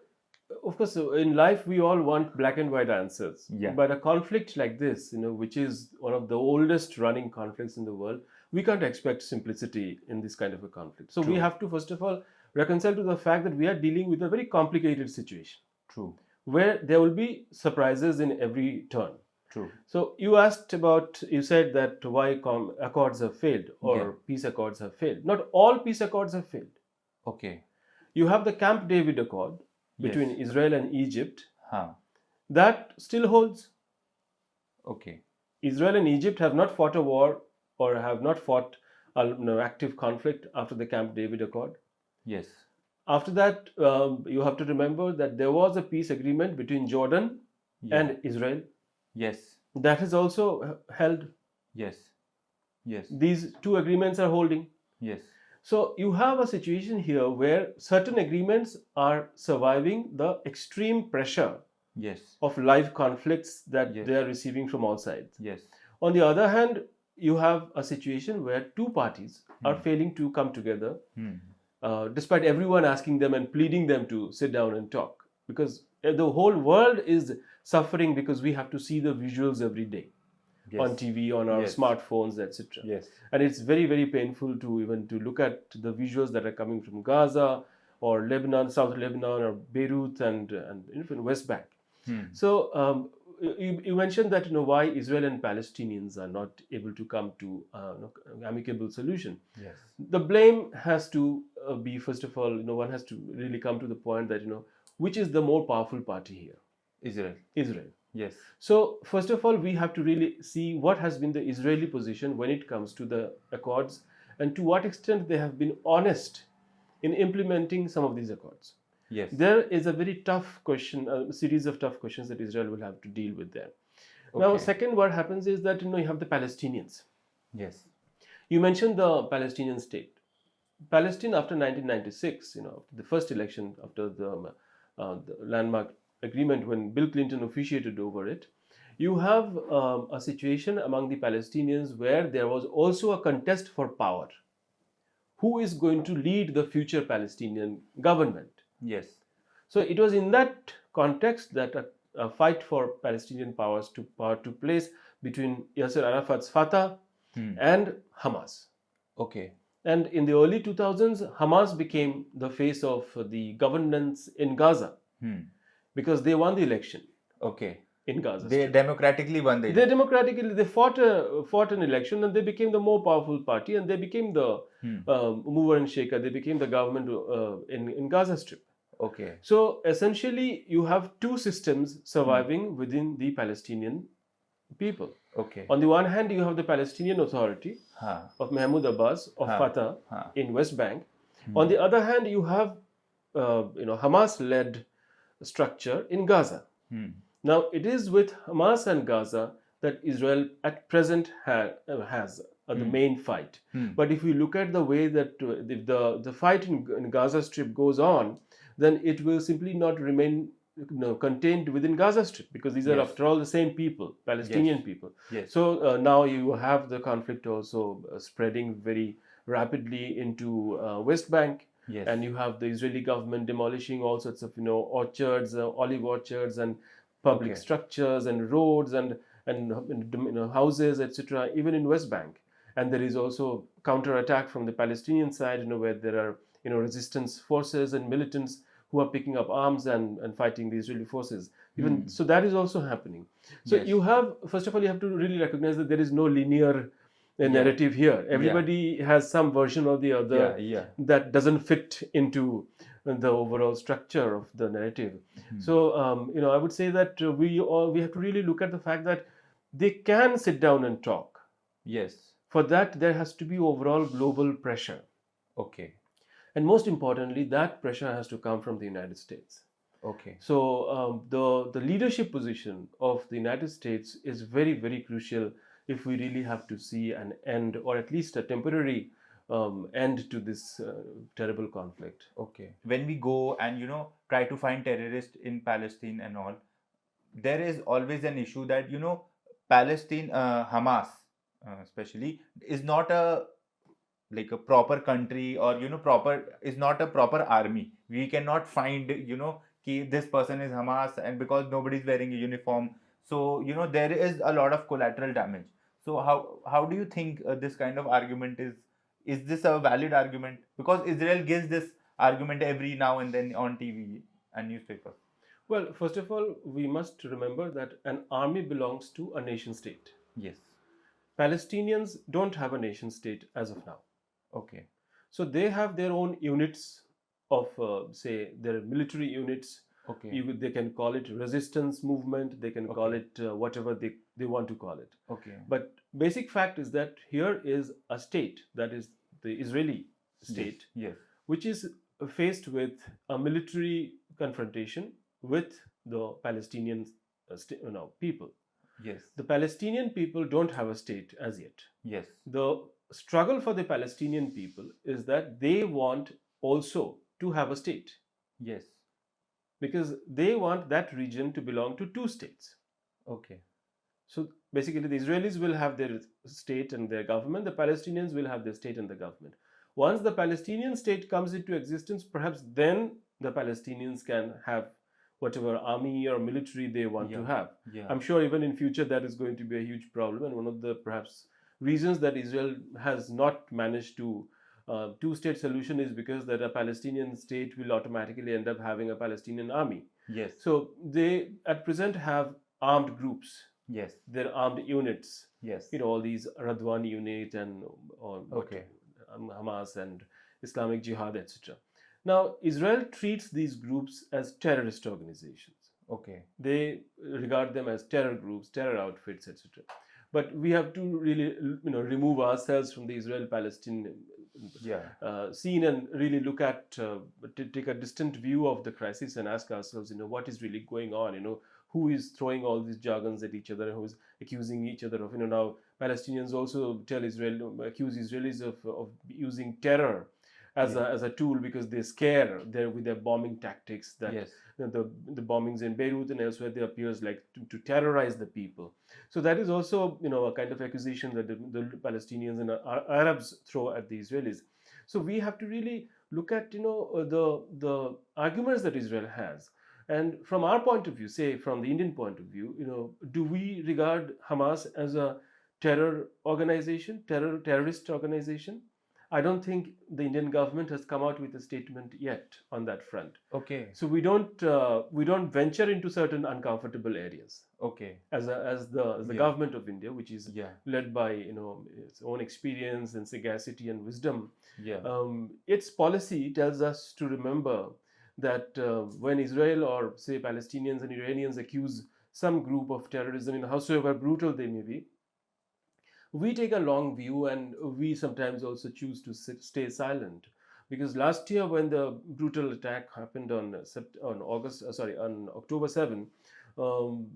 Speaker 1: of course, in life we all want black and white answers.
Speaker 2: Yeah.
Speaker 1: But a conflict like this, which is one of the oldest running conflicts in the world, we can't expect simplicity in this kind of a conflict. So we
Speaker 2: True.
Speaker 1: have to first of all reconcile to the fact that we are dealing with a very complicated situation
Speaker 2: True.
Speaker 1: where there will be surprises in every turn.
Speaker 2: True.
Speaker 1: So you said that why accords have failed or
Speaker 2: Yeah.
Speaker 1: peace accords have failed. Not all peace accords have failed.
Speaker 2: Okay.
Speaker 1: You have the Camp David Accord between
Speaker 2: Yes.
Speaker 1: Israel and Egypt.
Speaker 2: Huh.
Speaker 1: That still holds.
Speaker 2: Okay.
Speaker 1: Israel and Egypt have not fought a war or have not fought an active conflict after the Camp David Accord.
Speaker 2: Yes.
Speaker 1: After that, you have to remember that there was a peace agreement between Jordan
Speaker 2: Yeah.
Speaker 1: and Israel.
Speaker 2: Yes.
Speaker 1: That is also held.
Speaker 2: Yes. Yes.
Speaker 1: These two agreements are holding.
Speaker 2: Yes.
Speaker 1: So you have a situation here where certain agreements are surviving the extreme pressure
Speaker 2: Yes.
Speaker 1: of live conflicts that
Speaker 2: Yes.
Speaker 1: they are receiving from all sides.
Speaker 2: Yes.
Speaker 1: On the other hand, you have a situation where two parties are failing to come together, despite everyone asking them and pleading them to sit down and talk, because the whole world is suffering because we have to see the visuals every day on TV, on our
Speaker 2: Yes.
Speaker 1: smartphones, etc.
Speaker 2: Yes.
Speaker 1: And it's very, very painful to even to look at the visuals that are coming from Gaza or Lebanon, South Lebanon, or Beirut, and even West Bank. So you mentioned that why Israel and Palestinians are not able to come to amicable solution.
Speaker 2: Yes.
Speaker 1: The blame has to be, first of all, one has to really come to the point that which is the more powerful party here?
Speaker 2: Israel.
Speaker 1: Israel.
Speaker 2: Yes.
Speaker 1: So first of all, we have to really see what has been the Israeli position when it comes to the accords, and to what extent they have been honest in implementing some of these accords.
Speaker 2: Yes.
Speaker 1: There is a very tough question, a series of tough questions that Israel will have to deal with there. Now,
Speaker 2: Okay.
Speaker 1: second, what happens is that you have the Palestinians.
Speaker 2: Yes.
Speaker 1: You mentioned the Palestinian state. Palestine, after 1996, the first election after the landmark agreement, when Bill Clinton officiated over it, you have a situation among the Palestinians where there was also a contest for power. Who is going to lead the future Palestinian government?
Speaker 2: Yes.
Speaker 1: So it was in that context that a fight for Palestinian power took place between Yasser Arafat's Fatah and Hamas.
Speaker 2: Okay.
Speaker 1: And in the early 2000s, Hamas became the face of the governance in Gaza because they won the election
Speaker 2: Okay.
Speaker 1: in Gaza
Speaker 2: They
Speaker 1: Strip.
Speaker 2: democratically won the
Speaker 1: They
Speaker 2: election.
Speaker 1: democratically they fought an election, and they became the more powerful party, and they became the mover and shaker. They became the government in Gaza Strip.
Speaker 2: Okay.
Speaker 1: So essentially, you have two systems surviving within the Palestinian people.
Speaker 2: Okay.
Speaker 1: On the one hand, you have the Palestinian Authority
Speaker 2: Huh.
Speaker 1: of Mahmoud Abbas of
Speaker 2: Huh.
Speaker 1: Fatah
Speaker 2: Huh.
Speaker 1: in West Bank. On the other hand, you have Hamas-led structure in Gaza. Now, it is with Hamas and Gaza that Israel at present has the main fight. But if we look at the way that if the fight in Gaza Strip goes on, then it will simply not remain contained within Gaza Strip, because these are,
Speaker 2: Yes.
Speaker 1: after all, the same people, Palestinian
Speaker 2: Yes.
Speaker 1: people.
Speaker 2: Yes.
Speaker 1: So now you have the conflict also spreading very rapidly into West Bank.
Speaker 2: Yes.
Speaker 1: And you have the Israeli government demolishing all sorts of orchards, olive orchards, and public
Speaker 2: Okay.
Speaker 1: structures and roads and houses, etc. Even in West Bank. And there is also counterattack from the Palestinian side, where there are resistance forces and militants who are picking up arms and fighting the Israeli forces. Even so, that is also happening. So
Speaker 2: Yes.
Speaker 1: you have, first of all, you have to really recognize that there is no linear narrative here. Everybody has some version or the other that doesn't fit into the overall structure of the narrative. So I would say that we have to really look at the fact that they can sit down and talk.
Speaker 2: Yes.
Speaker 1: For that, there has to be overall global pressure.
Speaker 2: Okay.
Speaker 1: And most importantly, that pressure has to come from the United States.
Speaker 2: Okay.
Speaker 1: So the leadership position of the United States is very, very crucial if we really have to see an end, or at least a temporary end to this terrible conflict.
Speaker 2: Okay. When we go and try to find terrorists in Palestine and all, there is always an issue that Palestine, Hamas, especially, is not a proper country, or is not a proper army. We cannot find this person is Hamas, and because nobody's wearing a uniform, so there is a lot of collateral damage. So how do you think this kind of argument is this a valid argument? Because Israel gives this argument every now and then on TV and newspapers.
Speaker 1: Well, first of all, we must remember that an army belongs to a nation state.
Speaker 2: Yes.
Speaker 1: Palestinians don't have a nation state as of now.
Speaker 2: Okay.
Speaker 1: So they have their own units of, say, their military units.
Speaker 2: Okay.
Speaker 1: They can call it resistance movement. They can call it whatever they want to call it.
Speaker 2: Okay.
Speaker 1: But basic fact is that here is a state, that is the Israeli state,
Speaker 2: Yes.
Speaker 1: which is faced with a military confrontation with the Palestinian people.
Speaker 2: Yes.
Speaker 1: The Palestinian people don't have a state as yet.
Speaker 2: Yes.
Speaker 1: The struggle for the Palestinian people is that they want also to have a state,
Speaker 2: Yes.
Speaker 1: because they want that region to belong to two states.
Speaker 2: Okay.
Speaker 1: So basically, the Israelis will have their state and their government, the Palestinians will have their state and the government. Once the Palestinian state comes into existence, perhaps then the Palestinians can have whatever army or military they want to have.
Speaker 2: Yeah.
Speaker 1: I'm sure even in future that is going to be a huge problem, and one of the perhaps reasons that Israel has not managed to two-state solution is because that a Palestinian state will automatically end up having a Palestinian army.
Speaker 2: Yes.
Speaker 1: So they at present have armed groups.
Speaker 2: Yes.
Speaker 1: They're armed units.
Speaker 2: Yes.
Speaker 1: All these Radwan unit and
Speaker 2: Okay.
Speaker 1: Hamas and Islamic Jihad, etc. Now, Israel treats these groups as terrorist organizations.
Speaker 2: Okay.
Speaker 1: They regard them as terror groups, terror outfits, etc. But we have to really, remove ourselves from the Israel-Palestine scene and really look at, take a distant view of the crisis and ask ourselves, what is really going on? Who is throwing all these jargons at each other? Who is accusing each other of, now Palestinians also accuse Israelis of using terror as a tool, because they scare with their bombing tactics that the bombings in Beirut and elsewhere, they appears like to terrorize the people. So that is also a kind of accusation that the Palestinians and Arabs throw at the Israelis. So we have to really look at the arguments that Israel has. And from our point of view, say from the Indian point of view, do we regard Hamas as a terror organization, terrorist organization? I don't think the Indian government has come out with a statement yet on that front.
Speaker 2: Okay.
Speaker 1: So we don't venture into certain uncomfortable areas.
Speaker 2: Okay.
Speaker 1: as the
Speaker 2: Yeah.
Speaker 1: government of India, which is
Speaker 2: Yeah.
Speaker 1: led by its own experience and sagacity and wisdom.
Speaker 2: Yeah.
Speaker 1: Its policy tells us to remember that when Israel or say Palestinians and Iranians accuse some group of terrorism, howsoever brutal they may be, we take a long view and we sometimes also choose to stay silent. Because last year, when the brutal attack happened on on October 7, um,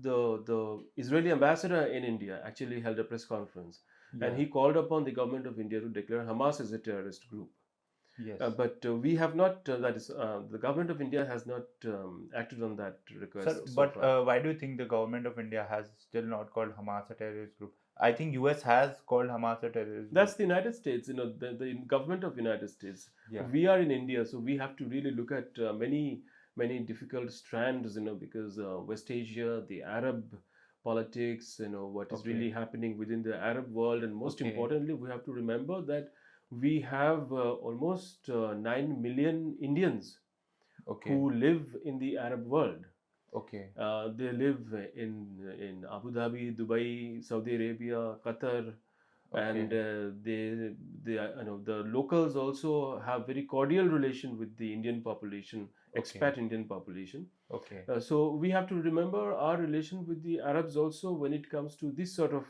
Speaker 1: the Israeli ambassador in India actually held a press conference, and
Speaker 2: Yeah.
Speaker 1: he called upon the government of India to declare Hamas as a terrorist group.
Speaker 2: Yes.
Speaker 1: But we have not. That is, the government of India has not acted on that
Speaker 2: Sir,
Speaker 1: request so
Speaker 2: but
Speaker 1: far.
Speaker 2: why do you think the government of India has still not called Hamas a terrorist group? I think US has called Hamas a terrorist
Speaker 1: That's
Speaker 2: group.
Speaker 1: the United States, the government of United States.
Speaker 2: Yeah.
Speaker 1: We are in India, so we have to really look at many difficult strands, because West Asia, the Arab politics, what is
Speaker 2: Okay.
Speaker 1: really happening within the Arab world, and most
Speaker 2: Okay.
Speaker 1: importantly, we have to remember that we have almost 9 million Indians
Speaker 2: Okay.
Speaker 1: who live in the Arab world.
Speaker 2: Okay.
Speaker 1: They live in Abu Dhabi, Dubai, Saudi Arabia, Qatar,
Speaker 2: Okay.
Speaker 1: and the locals also have very cordial relation with the Indian population,
Speaker 2: Okay.
Speaker 1: expat Indian population.
Speaker 2: Okay.
Speaker 1: So we have to remember our relation with the Arabs also when it comes to this sort of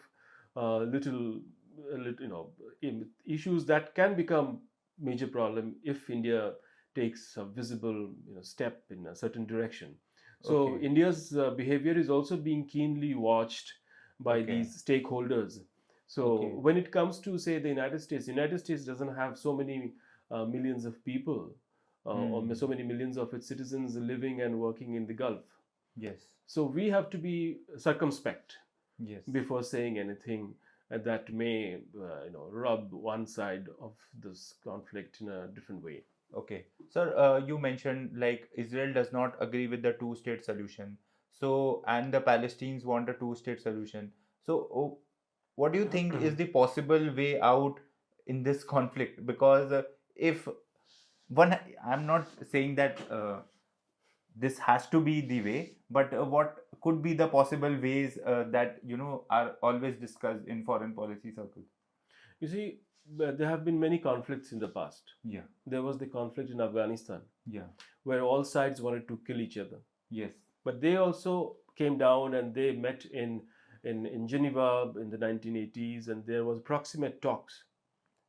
Speaker 1: issues that can become major problem if India takes a visible step in a certain direction. So
Speaker 2: Okay.
Speaker 1: India's behavior is also being keenly watched by
Speaker 2: Okay.
Speaker 1: these stakeholders. So
Speaker 2: Okay.
Speaker 1: when it comes to say the United States doesn't have so many millions of people or
Speaker 2: Hmm.
Speaker 1: so many millions of its citizens living and working in the Gulf.
Speaker 2: Yes.
Speaker 1: So we have to be circumspect
Speaker 2: Yes.
Speaker 1: before saying anything that may rub one side of this conflict in a different way.
Speaker 2: Okay. Sir, you mentioned like Israel does not agree with the two-state solution. So, and the Palestinians want a two-state solution. So, what do you think is the possible way out in this conflict? Because if one, I'm not saying that this has to be the way, but what could be the possible ways that are always discussed in foreign policy circles?
Speaker 1: You see, there have been many conflicts in the past.
Speaker 2: Yeah.
Speaker 1: There was the conflict in Afghanistan,
Speaker 2: Yeah.
Speaker 1: where all sides wanted to kill each other.
Speaker 2: Yes.
Speaker 1: But they also came down and they met in Geneva in the 1980s, and there was proximate talks.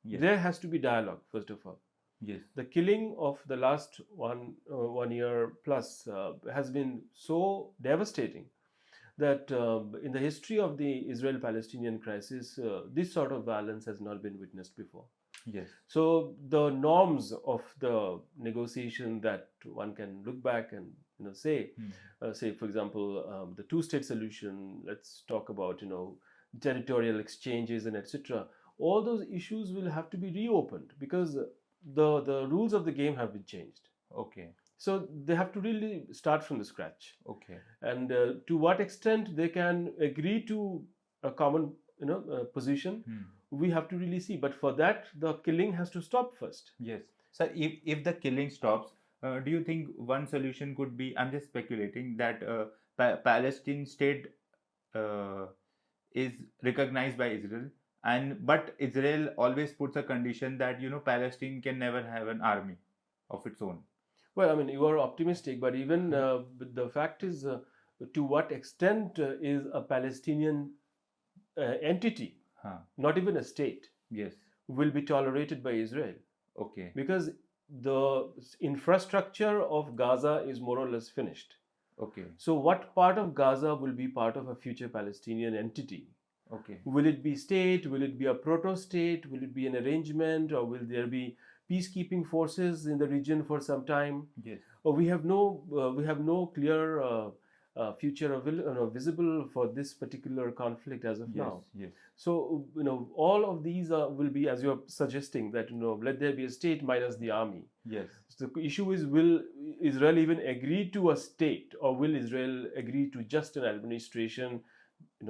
Speaker 2: Yes.
Speaker 1: There has to be dialogue, first of all.
Speaker 2: Yes.
Speaker 1: The killing of the last 1 year plus has been so devastating that in the history of the Israel-Palestinian crisis, this sort of violence has not been witnessed before.
Speaker 2: Yes.
Speaker 1: So the norms of the negotiation that one can look back and say, say for example, the two-state solution. Let's talk about territorial exchanges and etc. All those issues will have to be reopened because the rules of the game have been changed.
Speaker 2: Okay.
Speaker 1: So they have to really start from the scratch.
Speaker 2: Okay.
Speaker 1: And to what extent they can agree to a common position, we have to really see. But for that, the killing has to stop first.
Speaker 2: Yes. So if the killing stops, do you think one solution could be? I'm just speculating that Palestine state is recognized by Israel, and but Israel always puts a condition that Palestine can never have an army of its own.
Speaker 1: Well, I mean, you are optimistic, but even the fact is, to what extent is a Palestinian entity, not even a state,
Speaker 2: Yes.
Speaker 1: will be tolerated by Israel?
Speaker 2: Okay.
Speaker 1: Because the infrastructure of Gaza is more or less finished.
Speaker 2: Okay.
Speaker 1: So, what part of Gaza will be part of a future Palestinian entity?
Speaker 2: Okay.
Speaker 1: Will it be state? Will it be a proto-state? Will it be an arrangement, or will there be peacekeeping forces in the region for some time?
Speaker 2: Yes.
Speaker 1: Or we have no clear future visible for this particular conflict as of now.
Speaker 2: Yes.
Speaker 1: So all of these will be, as you're suggesting, that let there be a state minus the army.
Speaker 2: Yes.
Speaker 1: So the issue is, will Israel even agree to a state, or will Israel agree to just an administration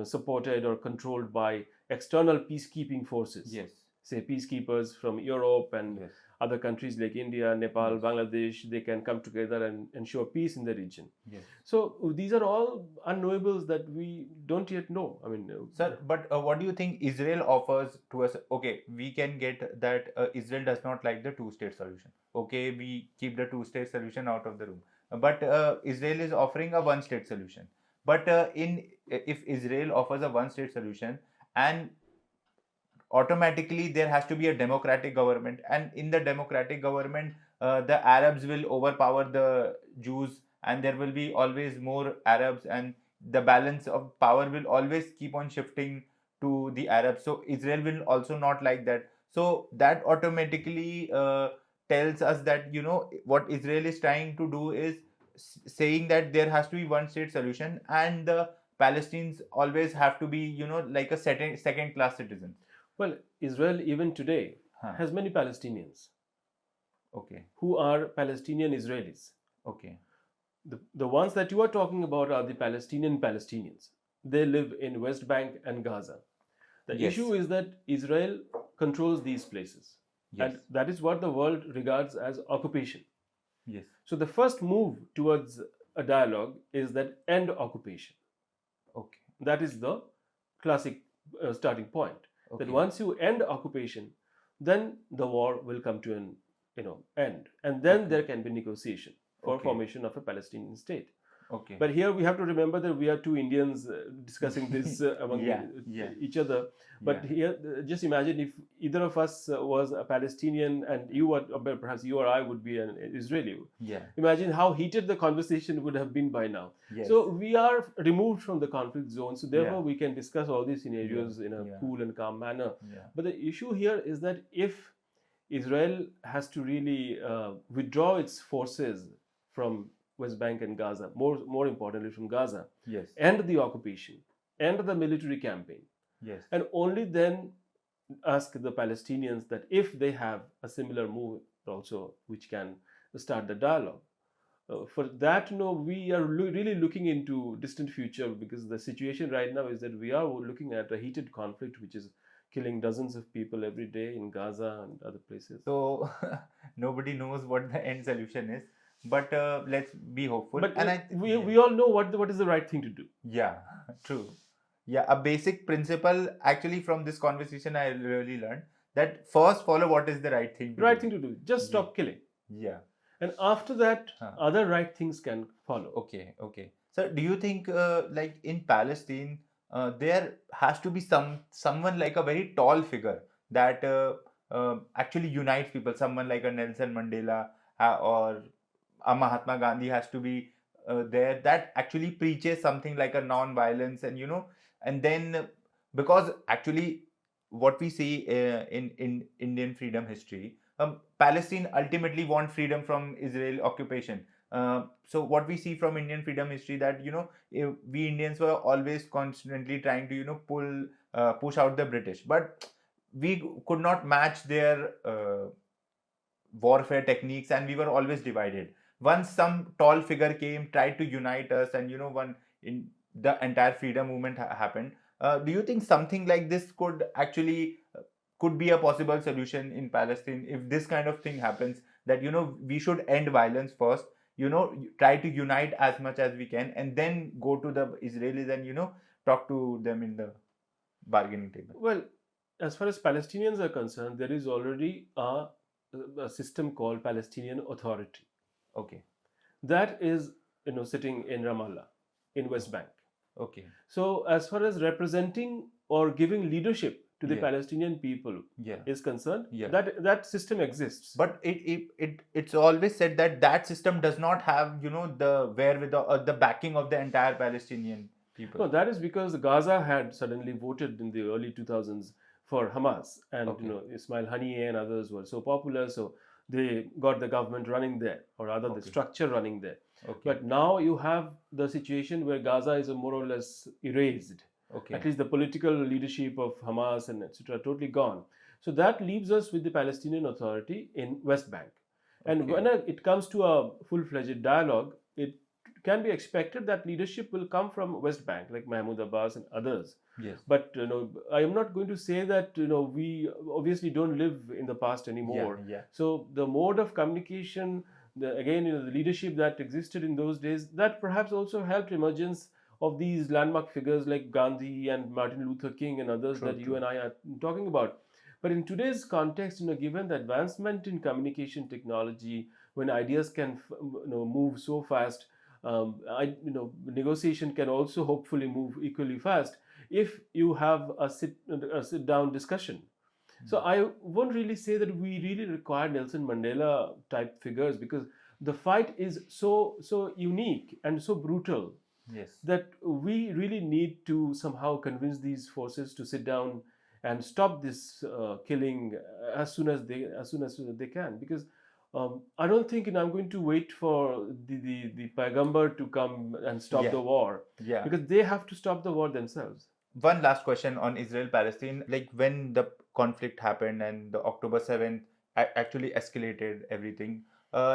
Speaker 1: supported or controlled by external peacekeeping forces?
Speaker 2: Yes.
Speaker 1: say, peacekeepers from Europe and
Speaker 2: Yes.
Speaker 1: other countries like India, Nepal,
Speaker 2: Yes.
Speaker 1: Bangladesh, they can come together and ensure peace in the region.
Speaker 2: Yes.
Speaker 1: So these are all unknowables that we don't yet know. I mean,
Speaker 2: Sir, but what do you think Israel offers to us? Okay, we can get that Israel does not like the two-state solution. Okay, we keep the two-state solution out of the room. But Israel is offering a one-state solution. But if Israel offers a one-state solution, and automatically there has to be a democratic government, and in the democratic government the Arabs will overpower the Jews, and there will be always more Arabs, and the balance of power will always keep on shifting to the Arabs. So Israel will also not like that. So that automatically tells us that what Israel is trying to do is saying that there has to be one state solution, and the Palestinians always have to be like a second class citizens.
Speaker 1: well, Israel even today
Speaker 2: Huh.
Speaker 1: has many Palestinians
Speaker 2: Okay.
Speaker 1: who are Palestinian Israelis.
Speaker 2: Okay.
Speaker 1: The ones that you are talking about are the Palestinian Palestinians. They live in West Bank and Gaza. The
Speaker 2: Yes.
Speaker 1: issue is that Israel controls these places.
Speaker 2: Yes.
Speaker 1: And that is what the world regards as occupation.
Speaker 2: Yes.
Speaker 1: So the first move towards a dialogue is that end occupation.
Speaker 2: Okay.
Speaker 1: That is the classic starting point.
Speaker 2: Okay.
Speaker 1: That once you end occupation, then the war will come to an end, and then
Speaker 2: Okay.
Speaker 1: there can be negotiation for
Speaker 2: Okay.
Speaker 1: formation of a Palestinian state.
Speaker 2: Okay.
Speaker 1: But here we have to remember that we are two Indians discussing this among
Speaker 2: Yeah.
Speaker 1: each other. But
Speaker 2: Yeah.
Speaker 1: here, just imagine if either of us was a Palestinian and you were, or perhaps you or I would be an Israeli.
Speaker 2: Yeah.
Speaker 1: Imagine how heated the conversation would have been by now.
Speaker 2: Yes.
Speaker 1: So we are removed from the conflict zone. So therefore,
Speaker 2: Yeah.
Speaker 1: we can discuss all these scenarios in a
Speaker 2: Yeah.
Speaker 1: cool and calm manner.
Speaker 2: Yeah.
Speaker 1: But the issue here is that if Israel has to really withdraw its forces from West Bank and Gaza, more importantly from Gaza,
Speaker 2: Yes.
Speaker 1: end the occupation, end the military campaign,
Speaker 2: Yes.
Speaker 1: and only then ask the Palestinians that if they have a similar move also, which can start the dialogue. For that, we are really looking into distant future, because the situation right now is that we are looking at a heated conflict which is killing dozens of people every day in Gaza and other places.
Speaker 2: So nobody knows what the end solution is, but let's be hopeful.
Speaker 1: But
Speaker 2: And
Speaker 1: we all know what is the right thing to do.
Speaker 2: Yeah, true. Yeah, a basic principle actually from this conversation I really learned that first follow what is the right thing to
Speaker 1: Right
Speaker 2: do.
Speaker 1: thing to do. Just stop killing.
Speaker 2: Yeah.
Speaker 1: And after that,
Speaker 2: Huh.
Speaker 1: other right things can follow.
Speaker 2: Okay. Okay. So do you think like in Palestine there has to be someone like a very tall figure that actually unites people, someone like a Nelson Mandela or a Mahatma Gandhi has to be there, that actually preaches something like a non-violence, and then because actually what we see in Indian freedom history, Palestine ultimately want freedom from Israel occupation. So what we see from Indian freedom history that we Indians were always constantly trying to push out the British, but we could not match their warfare techniques, and we were always divided. Once some tall figure came, tried to unite us, and one in the entire freedom movement happened. Do you think something like this could actually could be a possible solution in Palestine if this kind of thing happens? That we should end violence first. Try to unite as much as we can, and then go to the Israelis and talk to them in the bargaining table.
Speaker 1: Well, as far as Palestinians are concerned, there is already a system called Palestinian Authority.
Speaker 2: Okay.
Speaker 1: That is, sitting in Ramallah, in West Bank.
Speaker 2: Okay.
Speaker 1: So, as far as representing or giving leadership to the
Speaker 2: Yeah.
Speaker 1: Palestinian people
Speaker 2: Yeah.
Speaker 1: is concerned,
Speaker 2: Yeah.
Speaker 1: that system exists.
Speaker 2: But it's always said that system does not have the wherewithal or the backing of the entire Palestinian people.
Speaker 1: No, that is because Gaza had suddenly voted in the early 2000s for Hamas, and
Speaker 2: Okay.
Speaker 1: Ismail Haniyeh and others were so popular, so they got the government running there, or rather the
Speaker 2: Okay.
Speaker 1: structure running there.
Speaker 2: Okay.
Speaker 1: But now you have the situation where Gaza is more or less erased.
Speaker 2: Okay.
Speaker 1: At least the political leadership of Hamas and etc. totally gone. So that leaves us with the Palestinian Authority in West Bank. And
Speaker 2: Okay.
Speaker 1: when it comes to a full-fledged dialogue, it can be expected that leadership will come from West Bank, like Mahmoud Abbas and others.
Speaker 2: Yes.
Speaker 1: But I am not going to say that we obviously don't live in the past anymore.
Speaker 2: Yeah.
Speaker 1: So the mode of communication, again, the leadership that existed in those days, that perhaps also helped emergence of these landmark figures like Gandhi and Martin Luther King and others
Speaker 2: True,
Speaker 1: that
Speaker 2: true.
Speaker 1: you and I are talking about. But in today's context, given the advancement in communication technology, when ideas can move so fast, negotiation can also hopefully move equally fast if you have a sit down discussion. So I won't really say that we really require Nelson Mandela type figures, because the fight is so unique and so brutal
Speaker 2: Yes.
Speaker 1: that we really need to somehow convince these forces to sit down and stop this killing as soon as they can. Because I don't think I'm going to wait for the Paigambar to come and stop
Speaker 2: Yeah.
Speaker 1: the war,
Speaker 2: Yeah.
Speaker 1: because they have to stop the war themselves.
Speaker 2: One last question on Israel-Palestine. Like when the conflict happened and the October 7th actually escalated everything,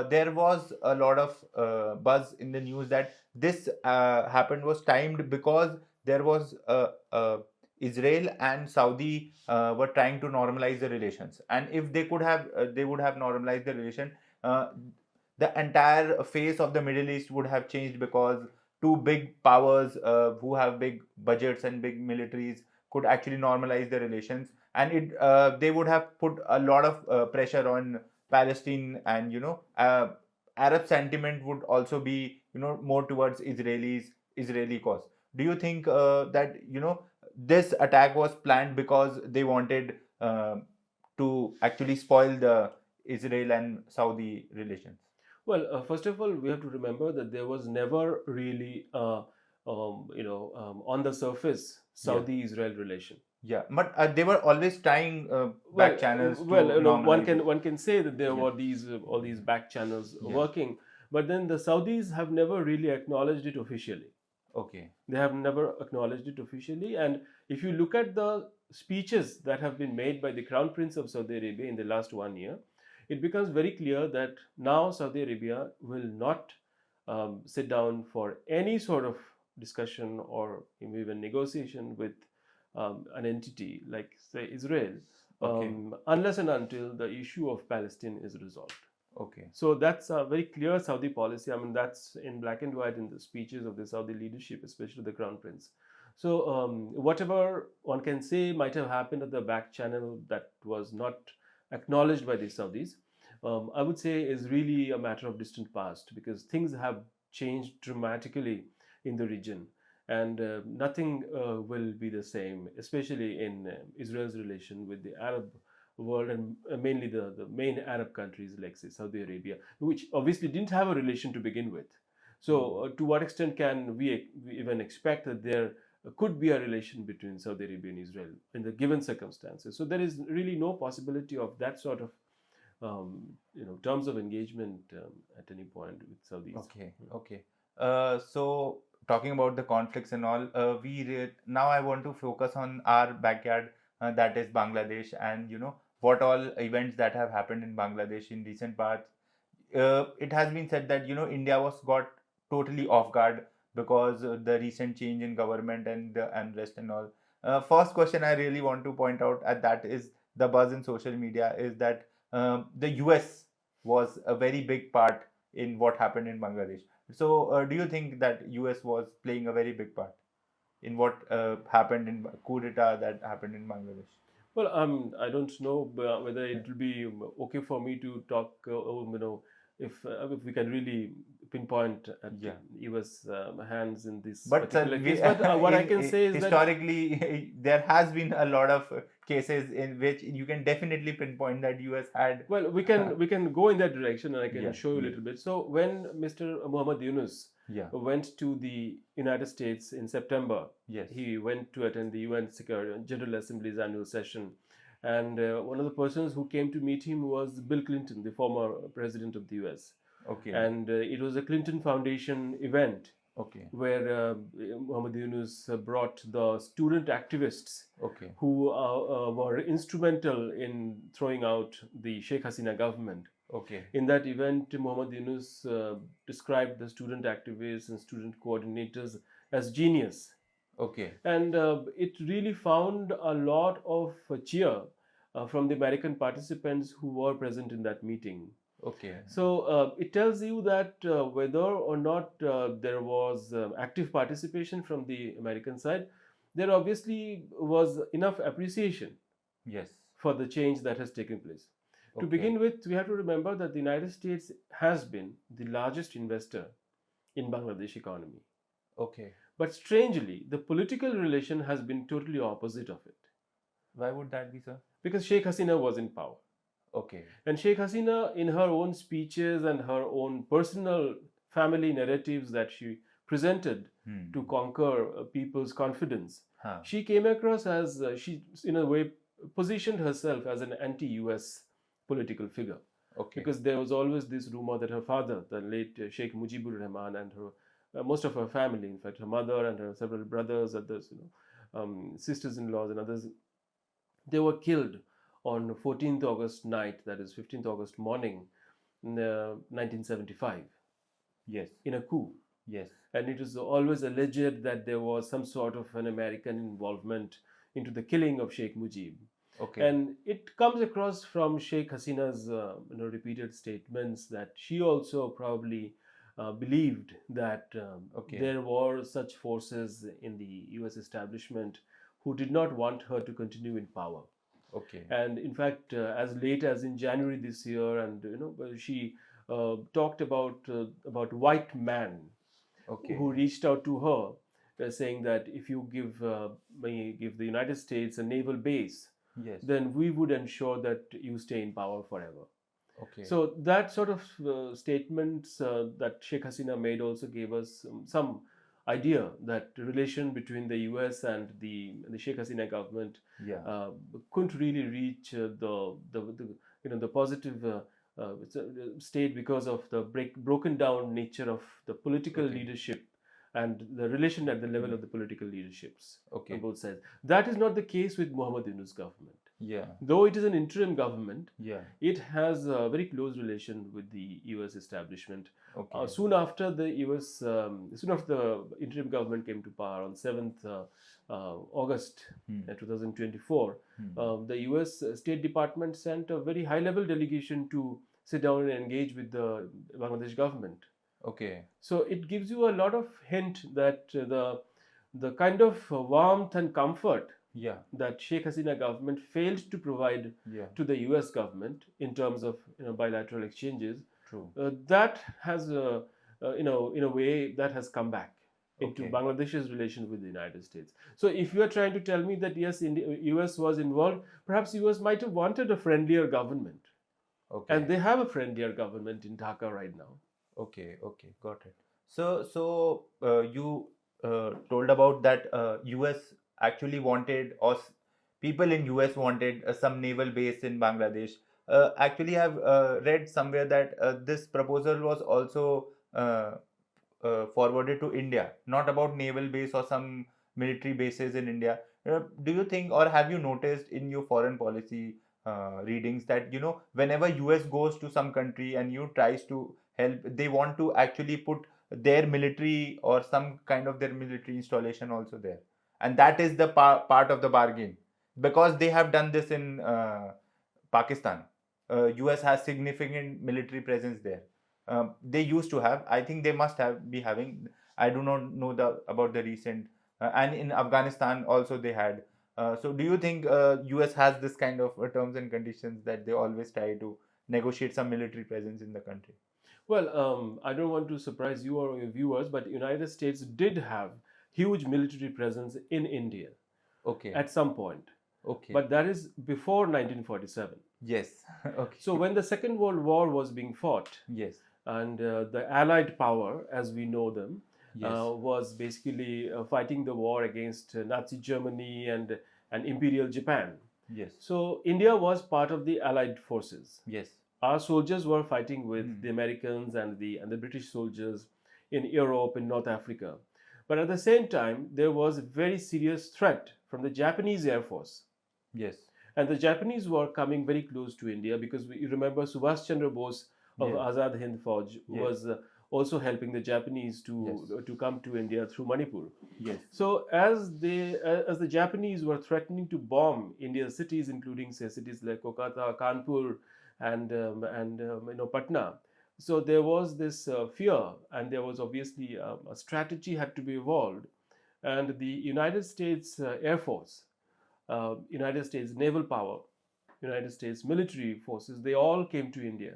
Speaker 2: there was a lot of buzz in the news that this happened was timed because there was Israel and Saudi were trying to normalize the relations, and if they could have, they would have normalized the relation. Uh, the entire face of the Middle East would have changed, because two big powers who have big budgets and big militaries could actually normalize the relations, and they would have put a lot of pressure on Palestine, and Arab sentiment would also be more towards Israeli cause. Do you think that this attack was planned because they wanted to actually spoil the Israel and Saudi relations?
Speaker 1: Well, first of all, we have to remember that there was never really, on the surface,
Speaker 2: Yeah.
Speaker 1: Saudi-Israel relation.
Speaker 2: Yeah, but they were always trying
Speaker 1: Well,
Speaker 2: back channels to
Speaker 1: well,
Speaker 2: normalize it.
Speaker 1: one can say that there
Speaker 2: Yeah.
Speaker 1: were these all these back channels
Speaker 2: Yes.
Speaker 1: working, but then the Saudis have never really acknowledged it officially.
Speaker 2: Okay.
Speaker 1: They have never acknowledged it officially, and if you look at the speeches that have been made by the Crown Prince of Saudi Arabia in the last 1 year, it becomes very clear that now Saudi Arabia will not sit down for any sort of discussion or even negotiation with an entity like, say, Israel,
Speaker 2: Okay.
Speaker 1: unless and until the issue of Palestine is resolved.
Speaker 2: Okay.
Speaker 1: So that's a very clear Saudi policy. I mean, that's in black and white in the speeches of the Saudi leadership, especially the Crown Prince. So whatever one can say might have happened at the back channel that was not acknowledged by the Saudis, I would say is really a matter of distant past, because things have changed dramatically in the region, and nothing will be the same, especially in Israel's relation with the Arab world, and mainly the main Arab countries like, say, Saudi Arabia, which obviously didn't have a relation to begin with. So to what extent can we even expect that there could be a relation between Saudi Arabia and Israel in the given circumstances? So there is really no possibility of that sort of terms of engagement at any point with Saudis.
Speaker 2: Okay. Okay. So talking about the conflicts and all, now I want to focus on our backyard, that is Bangladesh, and what all events that have happened in Bangladesh in recent past. It has been said that India was got totally off guard because the recent change in government and the unrest and all. First question I really want to point out at that is the buzz in social media is that the US was a very big part in what happened in Bangladesh. So do you think that US was playing a very big part in what happened in coup d'etat that happened in Bangladesh?
Speaker 1: Well, I don't know whether it will be okay for me to talk, if we can really pinpoint at
Speaker 2: Yeah.
Speaker 1: U.S. Hands in this
Speaker 2: But
Speaker 1: particular case. But what I can say is that
Speaker 2: historically, there has been a lot of cases in which you can definitely pinpoint that US had.
Speaker 1: well, we can go in that direction, and I can
Speaker 2: Yeah,
Speaker 1: show you a
Speaker 2: yeah.
Speaker 1: little bit. So when Mr. Muhammad Yunus
Speaker 2: Yeah.
Speaker 1: went to the United States in September,
Speaker 2: Yes.
Speaker 1: he went to attend the UN General Assembly's annual session, and one of the persons who came to meet him was Bill Clinton, the former president of the US.
Speaker 2: Okay.
Speaker 1: And it was a Clinton Foundation event
Speaker 2: Okay.
Speaker 1: where Muhammad Yunus brought the student activists
Speaker 2: Okay.
Speaker 1: who were instrumental in throwing out the Sheikh Hasina government.
Speaker 2: Okay.
Speaker 1: In that event, Muhammad Yunus described the student activists and student coordinators as genius.
Speaker 2: Okay.
Speaker 1: And it really found a lot of cheer from the American participants who were present in that meeting.
Speaker 2: Okay.
Speaker 1: So it tells you that whether or not there was active participation from the American side, there obviously was enough appreciation
Speaker 2: Yes.
Speaker 1: for the change that has taken place. To
Speaker 2: Okay.
Speaker 1: begin with, we have to remember that the United States has been the largest investor in Bangladesh economy.
Speaker 2: Okay.
Speaker 1: But strangely, the political relation has been totally opposite of it.
Speaker 2: Why would that be, sir?
Speaker 1: Because Sheikh Hasina was in power.
Speaker 2: Okay.
Speaker 1: And Sheikh Hasina, in her own speeches and her own personal family narratives that she presented
Speaker 2: Hmm.
Speaker 1: to conquer people's confidence,
Speaker 2: Huh.
Speaker 1: she came across as, she, in a way, positioned herself as an anti US political figure.
Speaker 2: Okay.
Speaker 1: Because there was always this rumor that her father, the late Sheikh Mujibur Rahman, and her most of her family, in fact, her mother and her several brothers, others, sisters-in-laws, and others, they were killed on 14th August night, that is 15th August morning, in 1975,
Speaker 2: Yes.
Speaker 1: in a coup.
Speaker 2: Yes.
Speaker 1: And it is always alleged that there was some sort of an American involvement into the killing of Sheikh Mujib.
Speaker 2: Okay.
Speaker 1: And it comes across from Sheikh Hasina's repeated statements that she also probably believed that
Speaker 2: Okay.
Speaker 1: there were such forces in the US establishment who did not want her to continue in power.
Speaker 2: Okay.
Speaker 1: And in fact, as late as in January this year, and she talked about white man
Speaker 2: Okay.
Speaker 1: who reached out to her, saying that if you give the United States a naval base,
Speaker 2: Yes.
Speaker 1: then we would ensure that you stay in power forever.
Speaker 2: Okay.
Speaker 1: So that sort of statements that Sheikh Hasina made also gave us some idea that the relation between the US and the Sheikh Hasina government
Speaker 2: Yeah.
Speaker 1: couldn't really reach the positive state because of the broken down nature of the political
Speaker 2: Okay.
Speaker 1: leadership and the relation at the level of the political leaderships
Speaker 2: Okay.
Speaker 1: on both sides. That is not the case with Muhammad Yunus government.
Speaker 2: Yeah.
Speaker 1: Though it is an interim government,
Speaker 2: Yeah.
Speaker 1: it has a very close relation with the US establishment.
Speaker 2: Okay.
Speaker 1: Soon after the interim government came to power on 7th August
Speaker 2: Hmm.
Speaker 1: 2024,
Speaker 2: Hmm.
Speaker 1: the US State Department sent a very high level delegation to sit down and engage with the Bangladesh government.
Speaker 2: Okay.
Speaker 1: So it gives you a lot of hint that the kind of warmth and comfort
Speaker 2: Yeah.
Speaker 1: that Sheikh Hasina government failed to provide
Speaker 2: Yeah.
Speaker 1: to the US government in terms of bilateral exchanges,
Speaker 2: True.
Speaker 1: that has in a way that has come back into
Speaker 2: Okay.
Speaker 1: Bangladesh's relation with the United States. So if you are trying to tell me that yes, US was involved, perhaps US might have wanted a friendlier government,
Speaker 2: Okay.
Speaker 1: and they have a friendlier government in Dhaka right now.
Speaker 2: Okay. Okay. Got it. So you told about that US actually wanted, or people in US wanted some naval base in Bangladesh. Actually, I've read somewhere that this proposal was also forwarded to India, not about naval base or some military bases in India. Do you think, or have you noticed in your foreign policy readings that whenever US goes to some country and you tries to help, they want to actually put their military or some kind of their military installation also there, and that is the part of the bargain, because they have done this in Pakistan. US has significant military presence there. They used to have. I think they must have be having. I do not know about the recent. And in Afghanistan also they had. So do you think US has this kind of terms and conditions that they always try to negotiate some military presence in the country?
Speaker 1: Well, I don't want to surprise you or your viewers, but United States did have huge military presence in India
Speaker 2: Okay.
Speaker 1: at some point.
Speaker 2: Okay.
Speaker 1: But that is before 1947.
Speaker 2: Yes. Okay.
Speaker 1: So when the Second World War was being fought,
Speaker 2: Yes.
Speaker 1: and the Allied power, as we know them,
Speaker 2: Yes.
Speaker 1: was basically fighting the war against Nazi Germany and Imperial Japan.
Speaker 2: Yes.
Speaker 1: So India was part of the Allied forces.
Speaker 2: Yes.
Speaker 1: Our soldiers were fighting with the Americans and the British soldiers in Europe, in North Africa. But at the same time, there was a very serious threat from the Japanese Air Force.
Speaker 2: Yes.
Speaker 1: And the Japanese were coming very close to India because you remember Subhash Chandra Bose of
Speaker 2: Yes.
Speaker 1: Azad Hind Fauj
Speaker 2: Yes.
Speaker 1: was also helping the Japanese
Speaker 2: Yes.
Speaker 1: to come to India through Manipur.
Speaker 2: Yes.
Speaker 1: So as the Japanese were threatening to bomb India's cities, including say cities like Kolkata, Kanpur, and Patna, so there was this fear, and there was obviously a strategy had to be evolved, and the United States Air Force, United States naval power, United States military forces, they all came to India.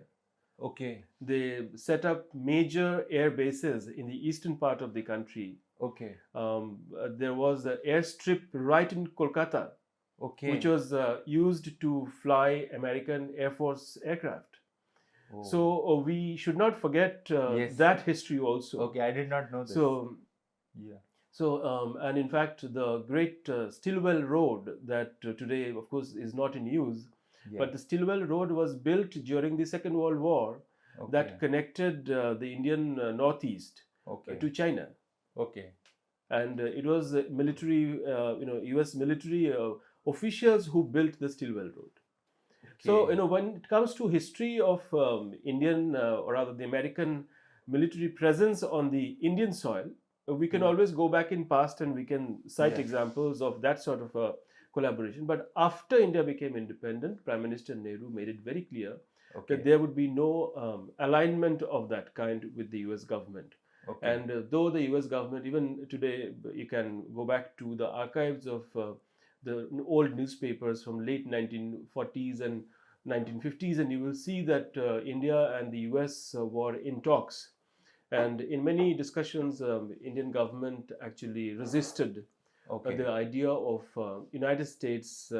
Speaker 2: Okay.
Speaker 1: They set up major air bases in the eastern part of the country.
Speaker 2: Okay.
Speaker 1: There was an airstrip right in Kolkata,
Speaker 2: Okay.
Speaker 1: which was used to fly American Air Force aircraft.
Speaker 2: Oh.
Speaker 1: So we should not forget
Speaker 2: Yes.
Speaker 1: that history also.
Speaker 2: Okay, I did not know this.
Speaker 1: So,
Speaker 2: Yeah.
Speaker 1: and in fact, the great Stillwell Road that today, of course, is not in use,
Speaker 2: Yeah.
Speaker 1: but the Stillwell Road was built during the Second World War
Speaker 2: Okay.
Speaker 1: that connected the Indian Northeast
Speaker 2: Okay.
Speaker 1: to China.
Speaker 2: Okay.
Speaker 1: And it was military, U.S. military officials who built the Stillwell Road. So,
Speaker 2: Okay.
Speaker 1: when it comes to history of Indian, or rather the American military presence on the Indian soil, we can
Speaker 2: Yeah.
Speaker 1: always go back in past and we can cite
Speaker 2: Yeah.
Speaker 1: examples of that sort of a collaboration. But after India became independent, Prime Minister Nehru made it very clear
Speaker 2: Okay.
Speaker 1: that there would be no alignment of that kind with the US government.
Speaker 2: Okay.
Speaker 1: And though the US government, even today, you can go back to the archives of the old newspapers from late 1940s and 1950s, and you will see that India and the US were in talks. And in many discussions, Indian government actually resisted
Speaker 2: Okay.
Speaker 1: the idea of United States,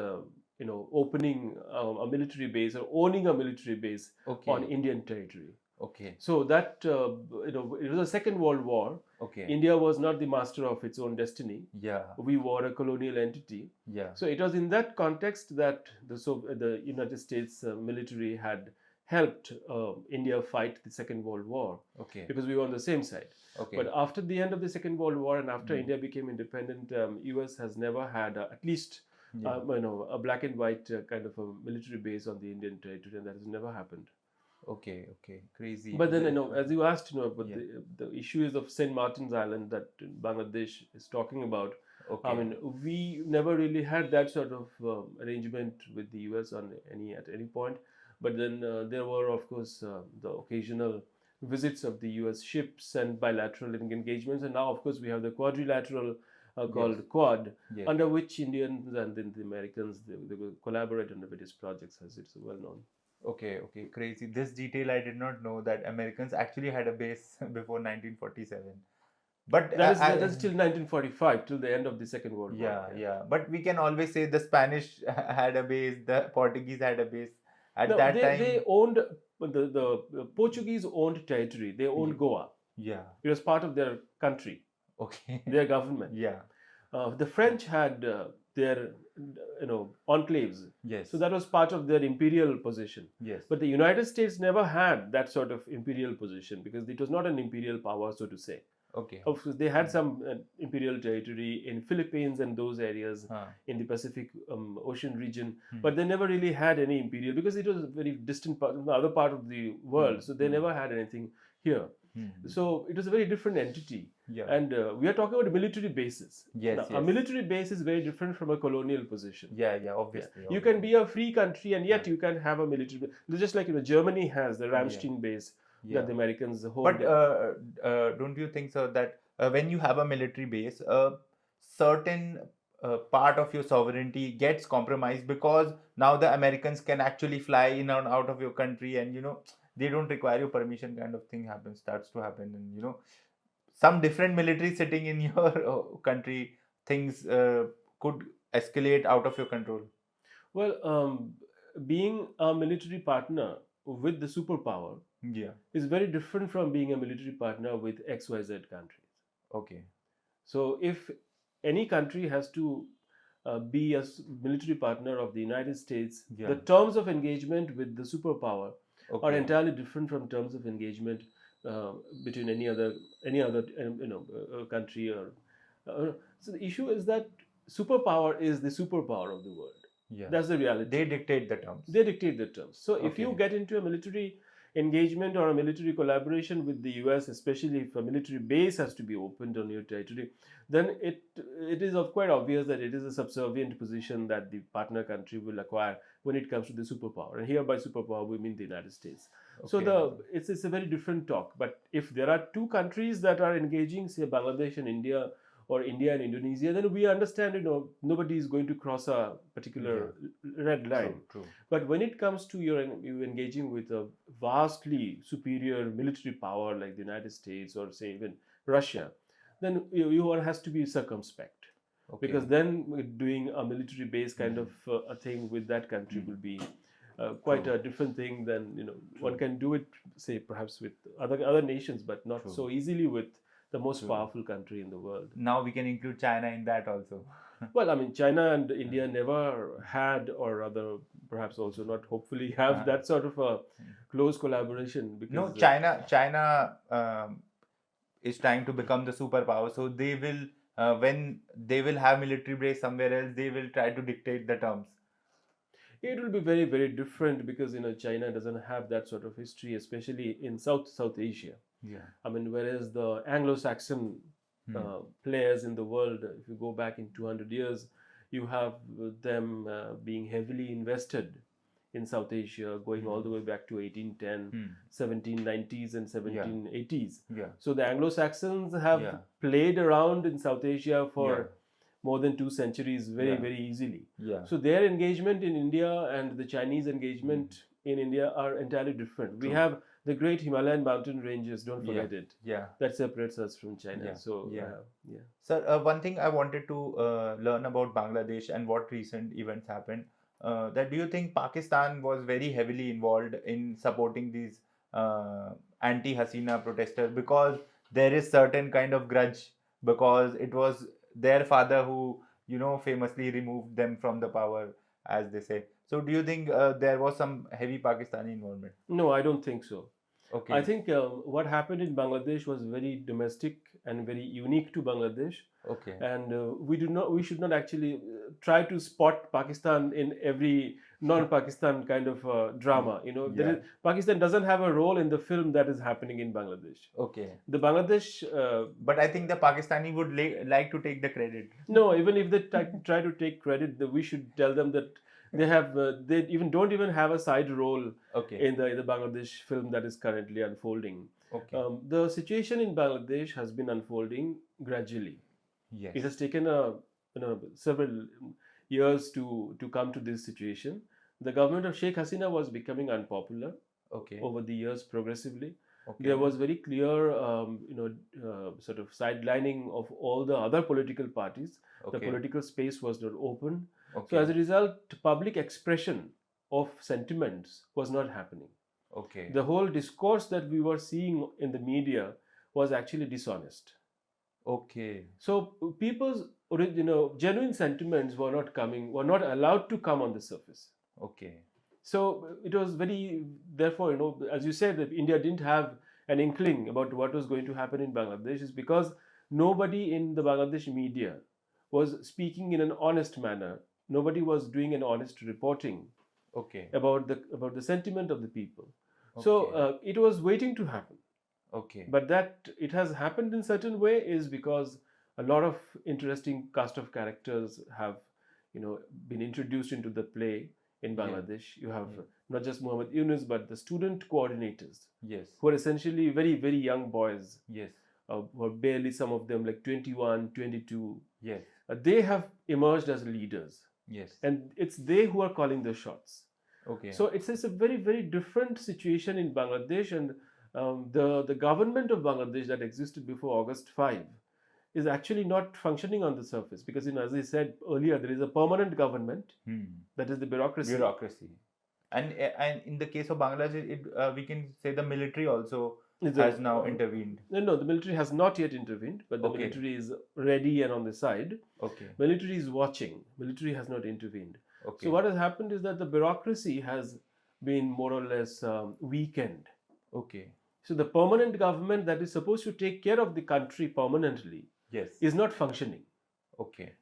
Speaker 1: opening a military base or owning a military base
Speaker 2: Okay.
Speaker 1: on Indian territory.
Speaker 2: Okay.
Speaker 1: So that it was a Second World War.
Speaker 2: Okay.
Speaker 1: India was not the master of its own destiny.
Speaker 2: Yeah.
Speaker 1: We were a colonial entity.
Speaker 2: Yeah.
Speaker 1: So it was in that context that the United States military had helped India fight the Second World War,
Speaker 2: Okay.
Speaker 1: because we were on the same side.
Speaker 2: Okay.
Speaker 1: But after the end of the Second World War and after India became independent, US has never had at least
Speaker 2: Yeah.
Speaker 1: a black and white kind of a military base on the Indian territory, and that has never happened.
Speaker 2: Okay. Okay. Crazy.
Speaker 1: But then, as you asked, but
Speaker 2: Yeah.
Speaker 1: the issues of St. Martin's Island that Bangladesh is talking about,
Speaker 2: Okay.
Speaker 1: I mean, we never really had that sort of arrangement with the US at any point. But then there were, of course, the occasional visits of the US ships and bilateral engagements, and now, of course, we have the quadrilateral called
Speaker 2: Yes.
Speaker 1: Quad,
Speaker 2: Yes.
Speaker 1: under which Indians and then the Americans they will collaborate on the various projects, as it's well known.
Speaker 2: Okay. Okay. Crazy. This detail I did not know, that Americans actually had a base before 1947. But
Speaker 1: That's till 1945, till the end of the Second World War.
Speaker 2: yeah, yeah. But we can always say the Spanish had a base, the Portuguese had a base at
Speaker 1: No,
Speaker 2: that time.
Speaker 1: they owned the Portuguese owned territory. They owned Goa.
Speaker 2: Yeah.
Speaker 1: It was part of their country,
Speaker 2: Okay.
Speaker 1: their government.
Speaker 2: Yeah.
Speaker 1: The French had their enclaves.
Speaker 2: Yes.
Speaker 1: So that was part of their imperial position.
Speaker 2: Yes.
Speaker 1: But the United States never had that sort of imperial position because it was not an imperial power, so to say.
Speaker 2: Okay.
Speaker 1: Of course, they had some imperial territory in Philippines and those areas in the Pacific Ocean region, but they never really had any imperial because it was a very distant part, the other part of the world. So they never had anything here. So it was a very different entity.
Speaker 2: Yeah.
Speaker 1: And we are talking about military bases.
Speaker 2: Yes,
Speaker 1: Now,
Speaker 2: yes.
Speaker 1: a military base is very different from a colonial position.
Speaker 2: Yeah, yeah, obviously.
Speaker 1: You can be a free country and yet you can have a military base. Just like Germany has the Ramstein base that the Americans hold.
Speaker 2: But don't you think so that when you have a military base, a certain part of your sovereignty gets compromised because now the Americans can actually fly in and out of your country, and they don't require your permission, kind of thing starts to happen, and some different military sitting in your country, things could escalate out of your control.
Speaker 1: Well, being a military partner with the superpower is very different from being a military partner with XYZ countries.
Speaker 2: Okay.
Speaker 1: So if any country has to be a military partner of the United States, the terms of engagement with the superpower are entirely different from terms of engagement between any other country. So the issue is that superpower is the superpower of the world.
Speaker 2: Yeah.
Speaker 1: That's the reality.
Speaker 2: They dictate the terms.
Speaker 1: They dictate the terms. So if you
Speaker 2: Okay.
Speaker 1: get into a military engagement or a military collaboration with the US, especially if a military base has to be opened on your territory, then it is quite obvious that it is a subservient position that the partner country will acquire when it comes to the superpower. And here by superpower we mean the United States. So
Speaker 2: Okay.
Speaker 1: it's a very different talk. But if there are two countries that are engaging, say Bangladesh and India, or India and Indonesia, then we understand, nobody is going to cross a particular red line.
Speaker 2: True.
Speaker 1: But when it comes to you engaging with a vastly superior military power like the United States or say even Russia, then you one has to be circumspect.
Speaker 2: Okay.
Speaker 1: Because then doing a military base kind of a thing with that country will be quite
Speaker 2: True.
Speaker 1: a different thing than one can do it, say perhaps with other nations, but not
Speaker 2: True.
Speaker 1: so easily with the most
Speaker 2: True.
Speaker 1: powerful country in the world.
Speaker 2: Now we can include China in that also.
Speaker 1: Well, I mean, China and India never had, or rather, perhaps also not, hopefully, have that sort of a close collaboration. Because
Speaker 2: No, China is trying to become the superpower, so they will when they will have military base somewhere else, they will try to dictate the terms.
Speaker 1: it will be very, very different because China doesn't have that sort of history, especially in South Asia.
Speaker 2: Yeah.
Speaker 1: I mean, whereas the Anglo-Saxon players in the world, if you go back in 200 years, you have them being heavily invested in South Asia, going all the way back to 1810, 1790s and 1780s.
Speaker 2: Yeah.
Speaker 1: So the Anglo-Saxons have
Speaker 2: Yeah.
Speaker 1: played around in South Asia for
Speaker 2: Yeah.
Speaker 1: more than 2 centuries very,
Speaker 2: Yeah.
Speaker 1: very easily.
Speaker 2: Yeah.
Speaker 1: So their engagement in India and the Chinese engagement in India are entirely different. We have the great Himalayan mountain ranges, don't forget it.
Speaker 2: Yeah.
Speaker 1: That separates us from China.
Speaker 2: Yeah.
Speaker 1: So,
Speaker 2: Yeah.
Speaker 1: yeah.
Speaker 2: Sir, one thing I wanted to learn about Bangladesh and what recent events happened. That do you think Pakistan was very heavily involved in supporting these anti-Hasina protesters because there is certain kind of grudge because it was their father who famously removed them from the power, as they say. So do you think there was some heavy Pakistani involvement?
Speaker 1: No, I don't think so.
Speaker 2: Okay.
Speaker 1: I think what happened in Bangladesh was very domestic and very unique to Bangladesh.
Speaker 2: Okay.
Speaker 1: And we should not actually try to spot Pakistan in every non-Pakistan kind of drama. Pakistan doesn't have a role in the film that is happening in Bangladesh.
Speaker 2: Okay.
Speaker 1: The Bangladesh.
Speaker 2: But I think the Pakistani would like to take the credit.
Speaker 1: No, even if they try to take credit, we should tell them that they don't even have a side role in the Bangladesh film that is currently unfolding.
Speaker 2: Okay.
Speaker 1: The situation in Bangladesh has been unfolding gradually.
Speaker 2: Yes.
Speaker 1: It has taken several years to come to this situation. The government of Sheikh Hasina was becoming unpopular over the years progressively. Okay. There was very clear, sort of sidelining of all the other political parties. The political space was not open. So as a result, public expression of sentiments was not happening. The whole discourse that we were seeing in the media was actually dishonest. So people's genuine sentiments were not allowed to come on the surface. So it was therefore, as you said, that India didn't have an inkling about what was going to happen in Bangladesh is because nobody in the Bangladesh media was speaking in an honest manner. Nobody was doing an honest reporting about the sentiment of the people. So it was waiting to happen. But that it has happened in certain way is because a lot of interesting cast of characters have been introduced into the play in Bangladesh. You have not just Muhammad Yunus but the student coordinators, who are essentially very, very young boys, who are barely, some of them like 21, 22. They have emerged as leaders, and it's they who are calling the shots. So it's a very, very different situation in Bangladesh, and the government of Bangladesh that existed before August 5 is actually not functioning on the surface because, as I said earlier, there is a permanent government, that is the bureaucracy.
Speaker 2: And in the case of Bangladesh, we can say the military also has now intervened.
Speaker 1: No, the military has not yet intervened, but the military is ready and on the side. Military is watching. Military has not intervened. So what has happened is that the bureaucracy has been more or less weakened. So the permanent government that is supposed to take care of the country permanently is not functioning.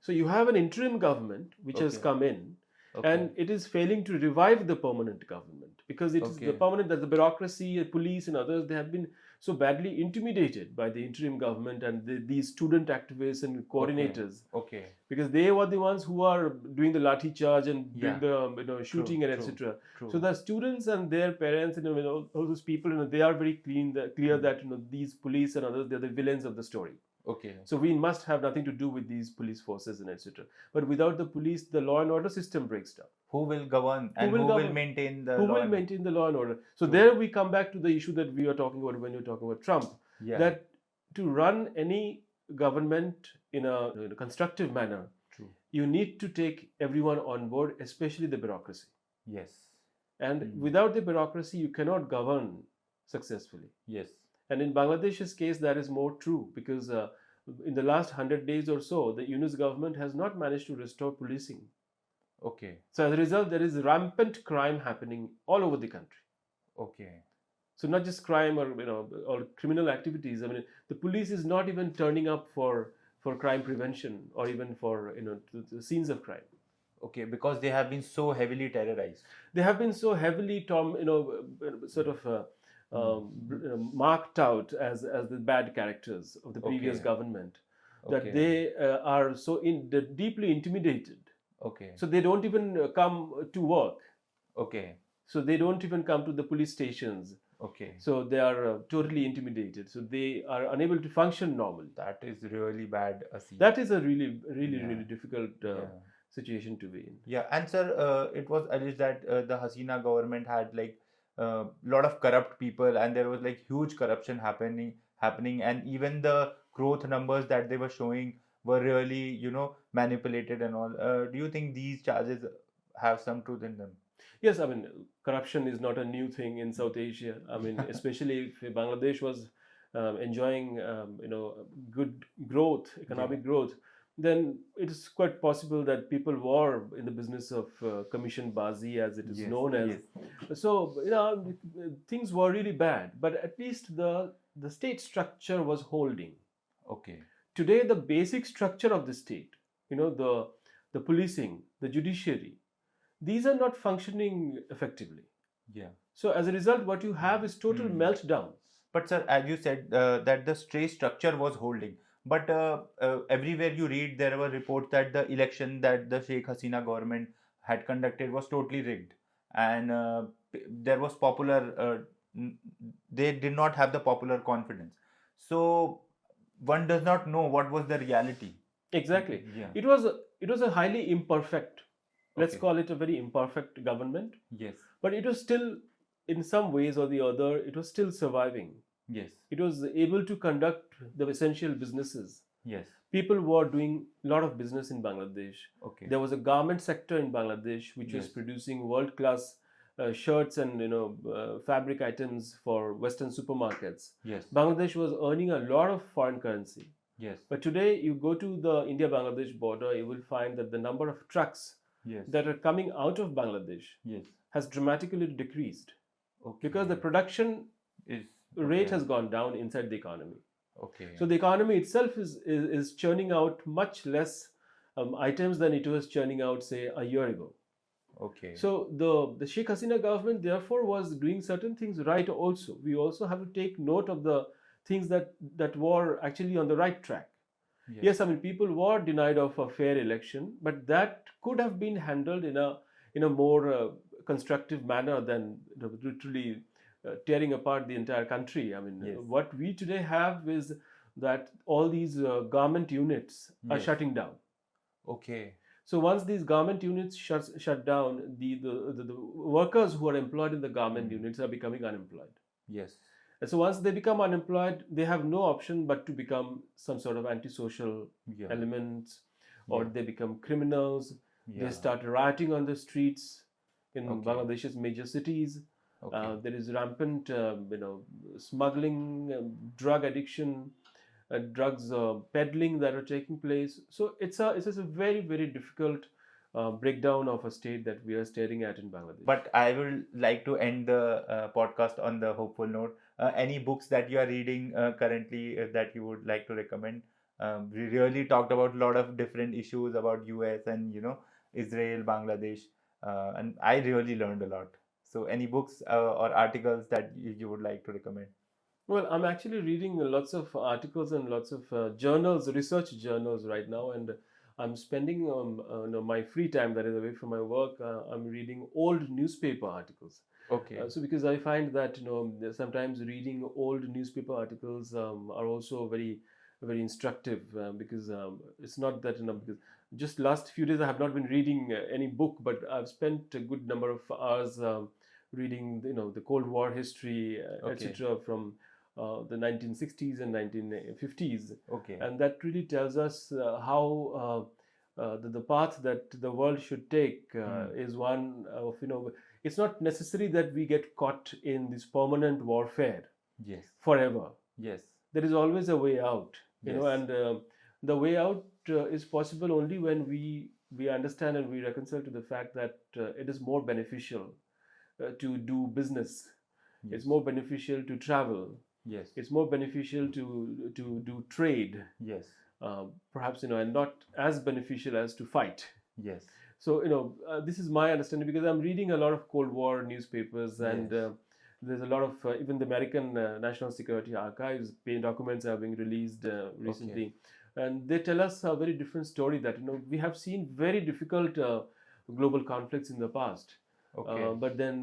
Speaker 1: So you have an interim government which has come in,
Speaker 2: Okay.
Speaker 1: and it is failing to revive the permanent government because it is the
Speaker 2: Okay.
Speaker 1: permanent that the bureaucracy, police, and others, they have been so badly intimidated by the interim government and these student activists and coordinators,
Speaker 2: Okay.
Speaker 1: because they were the ones who are doing the lathi charge and doing
Speaker 2: Yeah.
Speaker 1: the shooting and
Speaker 2: true,
Speaker 1: etc.
Speaker 2: true.
Speaker 1: So the students and their parents and all those people, they are very clear that these police and others, they're the villains of the story.
Speaker 2: Okay.
Speaker 1: So we must have nothing to do with these police forces and etc. But without the police, the law and order system breaks down.
Speaker 2: Who will govern and
Speaker 1: will
Speaker 2: who will
Speaker 1: govern?
Speaker 2: maintain the
Speaker 1: Who
Speaker 2: law
Speaker 1: will
Speaker 2: and-
Speaker 1: maintain the law and order? So
Speaker 2: True.
Speaker 1: there we come back to the issue that we are talking about when you're talking about Trump.
Speaker 2: Yeah.
Speaker 1: That to run any government in a constructive manner,
Speaker 2: True.
Speaker 1: you need to take everyone on board, especially the bureaucracy.
Speaker 2: Yes.
Speaker 1: And without the bureaucracy, you cannot govern successfully.
Speaker 2: Yes.
Speaker 1: And in Bangladesh's case, that is more true because in the last 100 days or so, the Yunus government has not managed to restore policing.
Speaker 2: Okay.
Speaker 1: So as a result, there is rampant crime happening all over the country.
Speaker 2: Okay.
Speaker 1: So not just crime or criminal activities. I mean, the police is not even turning up for crime prevention or even for the scenes of crime.
Speaker 2: Okay, because they have been so heavily terrorized.
Speaker 1: They have been so heavily sort of marked out as the bad characters of the previous
Speaker 2: Okay.
Speaker 1: government,
Speaker 2: Okay.
Speaker 1: that they are so deeply intimidated.
Speaker 2: Okay.
Speaker 1: So they don't even come to work.
Speaker 2: Okay.
Speaker 1: So they don't even come to the police stations.
Speaker 2: Okay.
Speaker 1: So they are totally intimidated. So they are unable to function normally.
Speaker 2: That is really bad a scene.
Speaker 1: That is a really
Speaker 2: Yeah.
Speaker 1: difficult
Speaker 2: Yeah.
Speaker 1: situation to be in.
Speaker 2: Yeah, and sir, it was alleged that the Hasina government had like lot of corrupt people, and there was like huge corruption happening, and even the growth numbers that they were showing were really manipulated and all. Do you think these charges have some truth in them?
Speaker 1: Yes, I mean, corruption is not a new thing in South Asia. I mean, especially if Bangladesh was enjoying, good growth, economic growth, then it is quite possible that people were in the business of commission bazi, as it is
Speaker 2: Yes,
Speaker 1: known as.
Speaker 2: yes.
Speaker 1: So things were really bad, but at least the state structure was holding.
Speaker 2: Okay.
Speaker 1: Today, the basic structure of the state, the policing, the judiciary, these are not functioning effectively.
Speaker 2: Yeah.
Speaker 1: So as a result, what you have is total meltdown.
Speaker 2: But sir, as you said, that the state structure was holding. But everywhere you read, there were reports that the election that the Sheikh Hasina government had conducted was totally rigged, and there was they did not have the popular confidence. So one does not know what was the reality.
Speaker 1: Exactly.
Speaker 2: Yeah.
Speaker 1: It was a highly imperfect, let's
Speaker 2: Okay.
Speaker 1: call it a very imperfect government,
Speaker 2: Yes.
Speaker 1: but it was still, in some ways or the other, it was still surviving.
Speaker 2: Yes.
Speaker 1: It was able to conduct the essential businesses.
Speaker 2: Yes.
Speaker 1: People were doing a lot of business in Bangladesh.
Speaker 2: Okay.
Speaker 1: There was a garment sector in Bangladesh which was
Speaker 2: Yes.
Speaker 1: producing world-class shirts and fabric items for Western supermarkets.
Speaker 2: Yes.
Speaker 1: Bangladesh was earning a lot of foreign currency.
Speaker 2: Yes.
Speaker 1: But today, you go to the India-Bangladesh border, you will find that the number of trucks
Speaker 2: Yes.
Speaker 1: that are coming out of Bangladesh
Speaker 2: Yes.
Speaker 1: has dramatically decreased
Speaker 2: Okay.
Speaker 1: because the production
Speaker 2: is
Speaker 1: rate has gone down inside the economy.
Speaker 2: Okay.
Speaker 1: So the economy itself is churning out much less items than it was churning out, say, a year ago.
Speaker 2: Okay.
Speaker 1: So the Sheikh Hasina government therefore was doing certain things right also. We also have to take note of the things that were actually on the right track. Yes, I mean, people were denied of a fair election, but that could have been handled in a more constructive manner than literally tearing apart the entire country. I mean,
Speaker 2: Yes.
Speaker 1: what we today have is that all these garment units are
Speaker 2: Yes.
Speaker 1: shutting down.
Speaker 2: Okay.
Speaker 1: So once these garment units shut down, the workers who are employed in the garment units are becoming unemployed.
Speaker 2: Yes.
Speaker 1: And so once they become unemployed, they have no option but to become some sort of antisocial
Speaker 2: Yeah.
Speaker 1: elements, or
Speaker 2: Yeah.
Speaker 1: they become criminals.
Speaker 2: Yeah.
Speaker 1: They start rioting on the streets in
Speaker 2: Okay.
Speaker 1: Bangladesh's major cities.
Speaker 2: Okay.
Speaker 1: There is rampant, smuggling, drug addiction, drugs peddling that are taking place. So it's a very, very difficult breakdown of a state that we are staring at in Bangladesh.
Speaker 2: But I would like to end the podcast on the hopeful note. Any books that you are reading currently that you would like to recommend? We really talked about a lot of different issues about US and Israel, Bangladesh. and I really learned a lot. So, any books or articles that you would like to recommend?
Speaker 1: Well, I'm actually reading lots of articles and lots of journals, research journals right now, and I'm spending my free time that is away from my work. I'm reading old newspaper articles.
Speaker 2: Okay.
Speaker 1: So because I find that sometimes reading old newspaper articles are also very instructive because it's not that because just last few days I have not been reading any book, but I've spent a good number of hours reading the Cold War history,
Speaker 2: Okay.
Speaker 1: etc. from the 1960s and 1950s,
Speaker 2: Okay.
Speaker 1: and that really tells us how the path that the world should take
Speaker 2: Hmm.
Speaker 1: is one of it's not necessary that we get caught in this permanent warfare
Speaker 2: Yes.
Speaker 1: forever.
Speaker 2: Yes.
Speaker 1: There is always a way out,
Speaker 2: Yes.
Speaker 1: and the way out is possible only when we understand and we reconcile to the fact that it is more beneficial to do business.
Speaker 2: Yes.
Speaker 1: It's more beneficial to travel.
Speaker 2: Yes.
Speaker 1: It's more beneficial to do trade.
Speaker 2: Yes.
Speaker 1: Perhaps and not as beneficial as to fight.
Speaker 2: Yes.
Speaker 1: So this is my understanding because I'm reading a lot of Cold War newspapers, and
Speaker 2: Yes.
Speaker 1: there's a lot of even the American National Security Archives documents are being released recently, and they tell us a very different story that we have seen very difficult global conflicts in the past.
Speaker 2: Okay.
Speaker 1: But then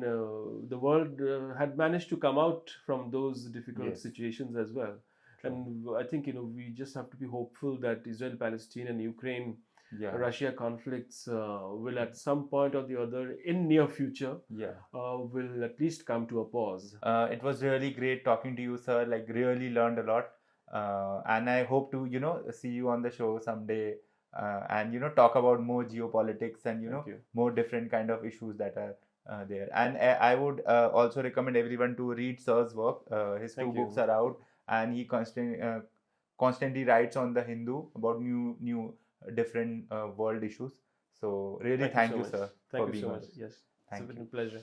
Speaker 1: the world had managed to come out from those difficult
Speaker 2: Yes.
Speaker 1: situations as well.
Speaker 2: True.
Speaker 1: And I think we just have to be hopeful that Israel, Palestine, and Ukraine,
Speaker 2: Yeah.
Speaker 1: Russia conflicts will at some point or the other in near future
Speaker 2: Yeah.
Speaker 1: will at least come to a pause.
Speaker 2: It was really great talking to you, sir. Like, really learned a lot. And I hope to, see you on the show someday, and, talk about more geopolitics and,
Speaker 1: Thank you.
Speaker 2: more different kind of issues that are there. And I would also recommend everyone to read sir's work. His
Speaker 1: Thank
Speaker 2: two
Speaker 1: you.
Speaker 2: books are out, and he constantly writes on the Hindu about new different world issues. So really
Speaker 1: Thank you
Speaker 2: thank
Speaker 1: so
Speaker 2: you,
Speaker 1: much.
Speaker 2: sir,
Speaker 1: Thank
Speaker 2: for
Speaker 1: you
Speaker 2: being
Speaker 1: so
Speaker 2: on.
Speaker 1: much. Yes, it's
Speaker 2: Thank
Speaker 1: been
Speaker 2: you.
Speaker 1: a pleasure.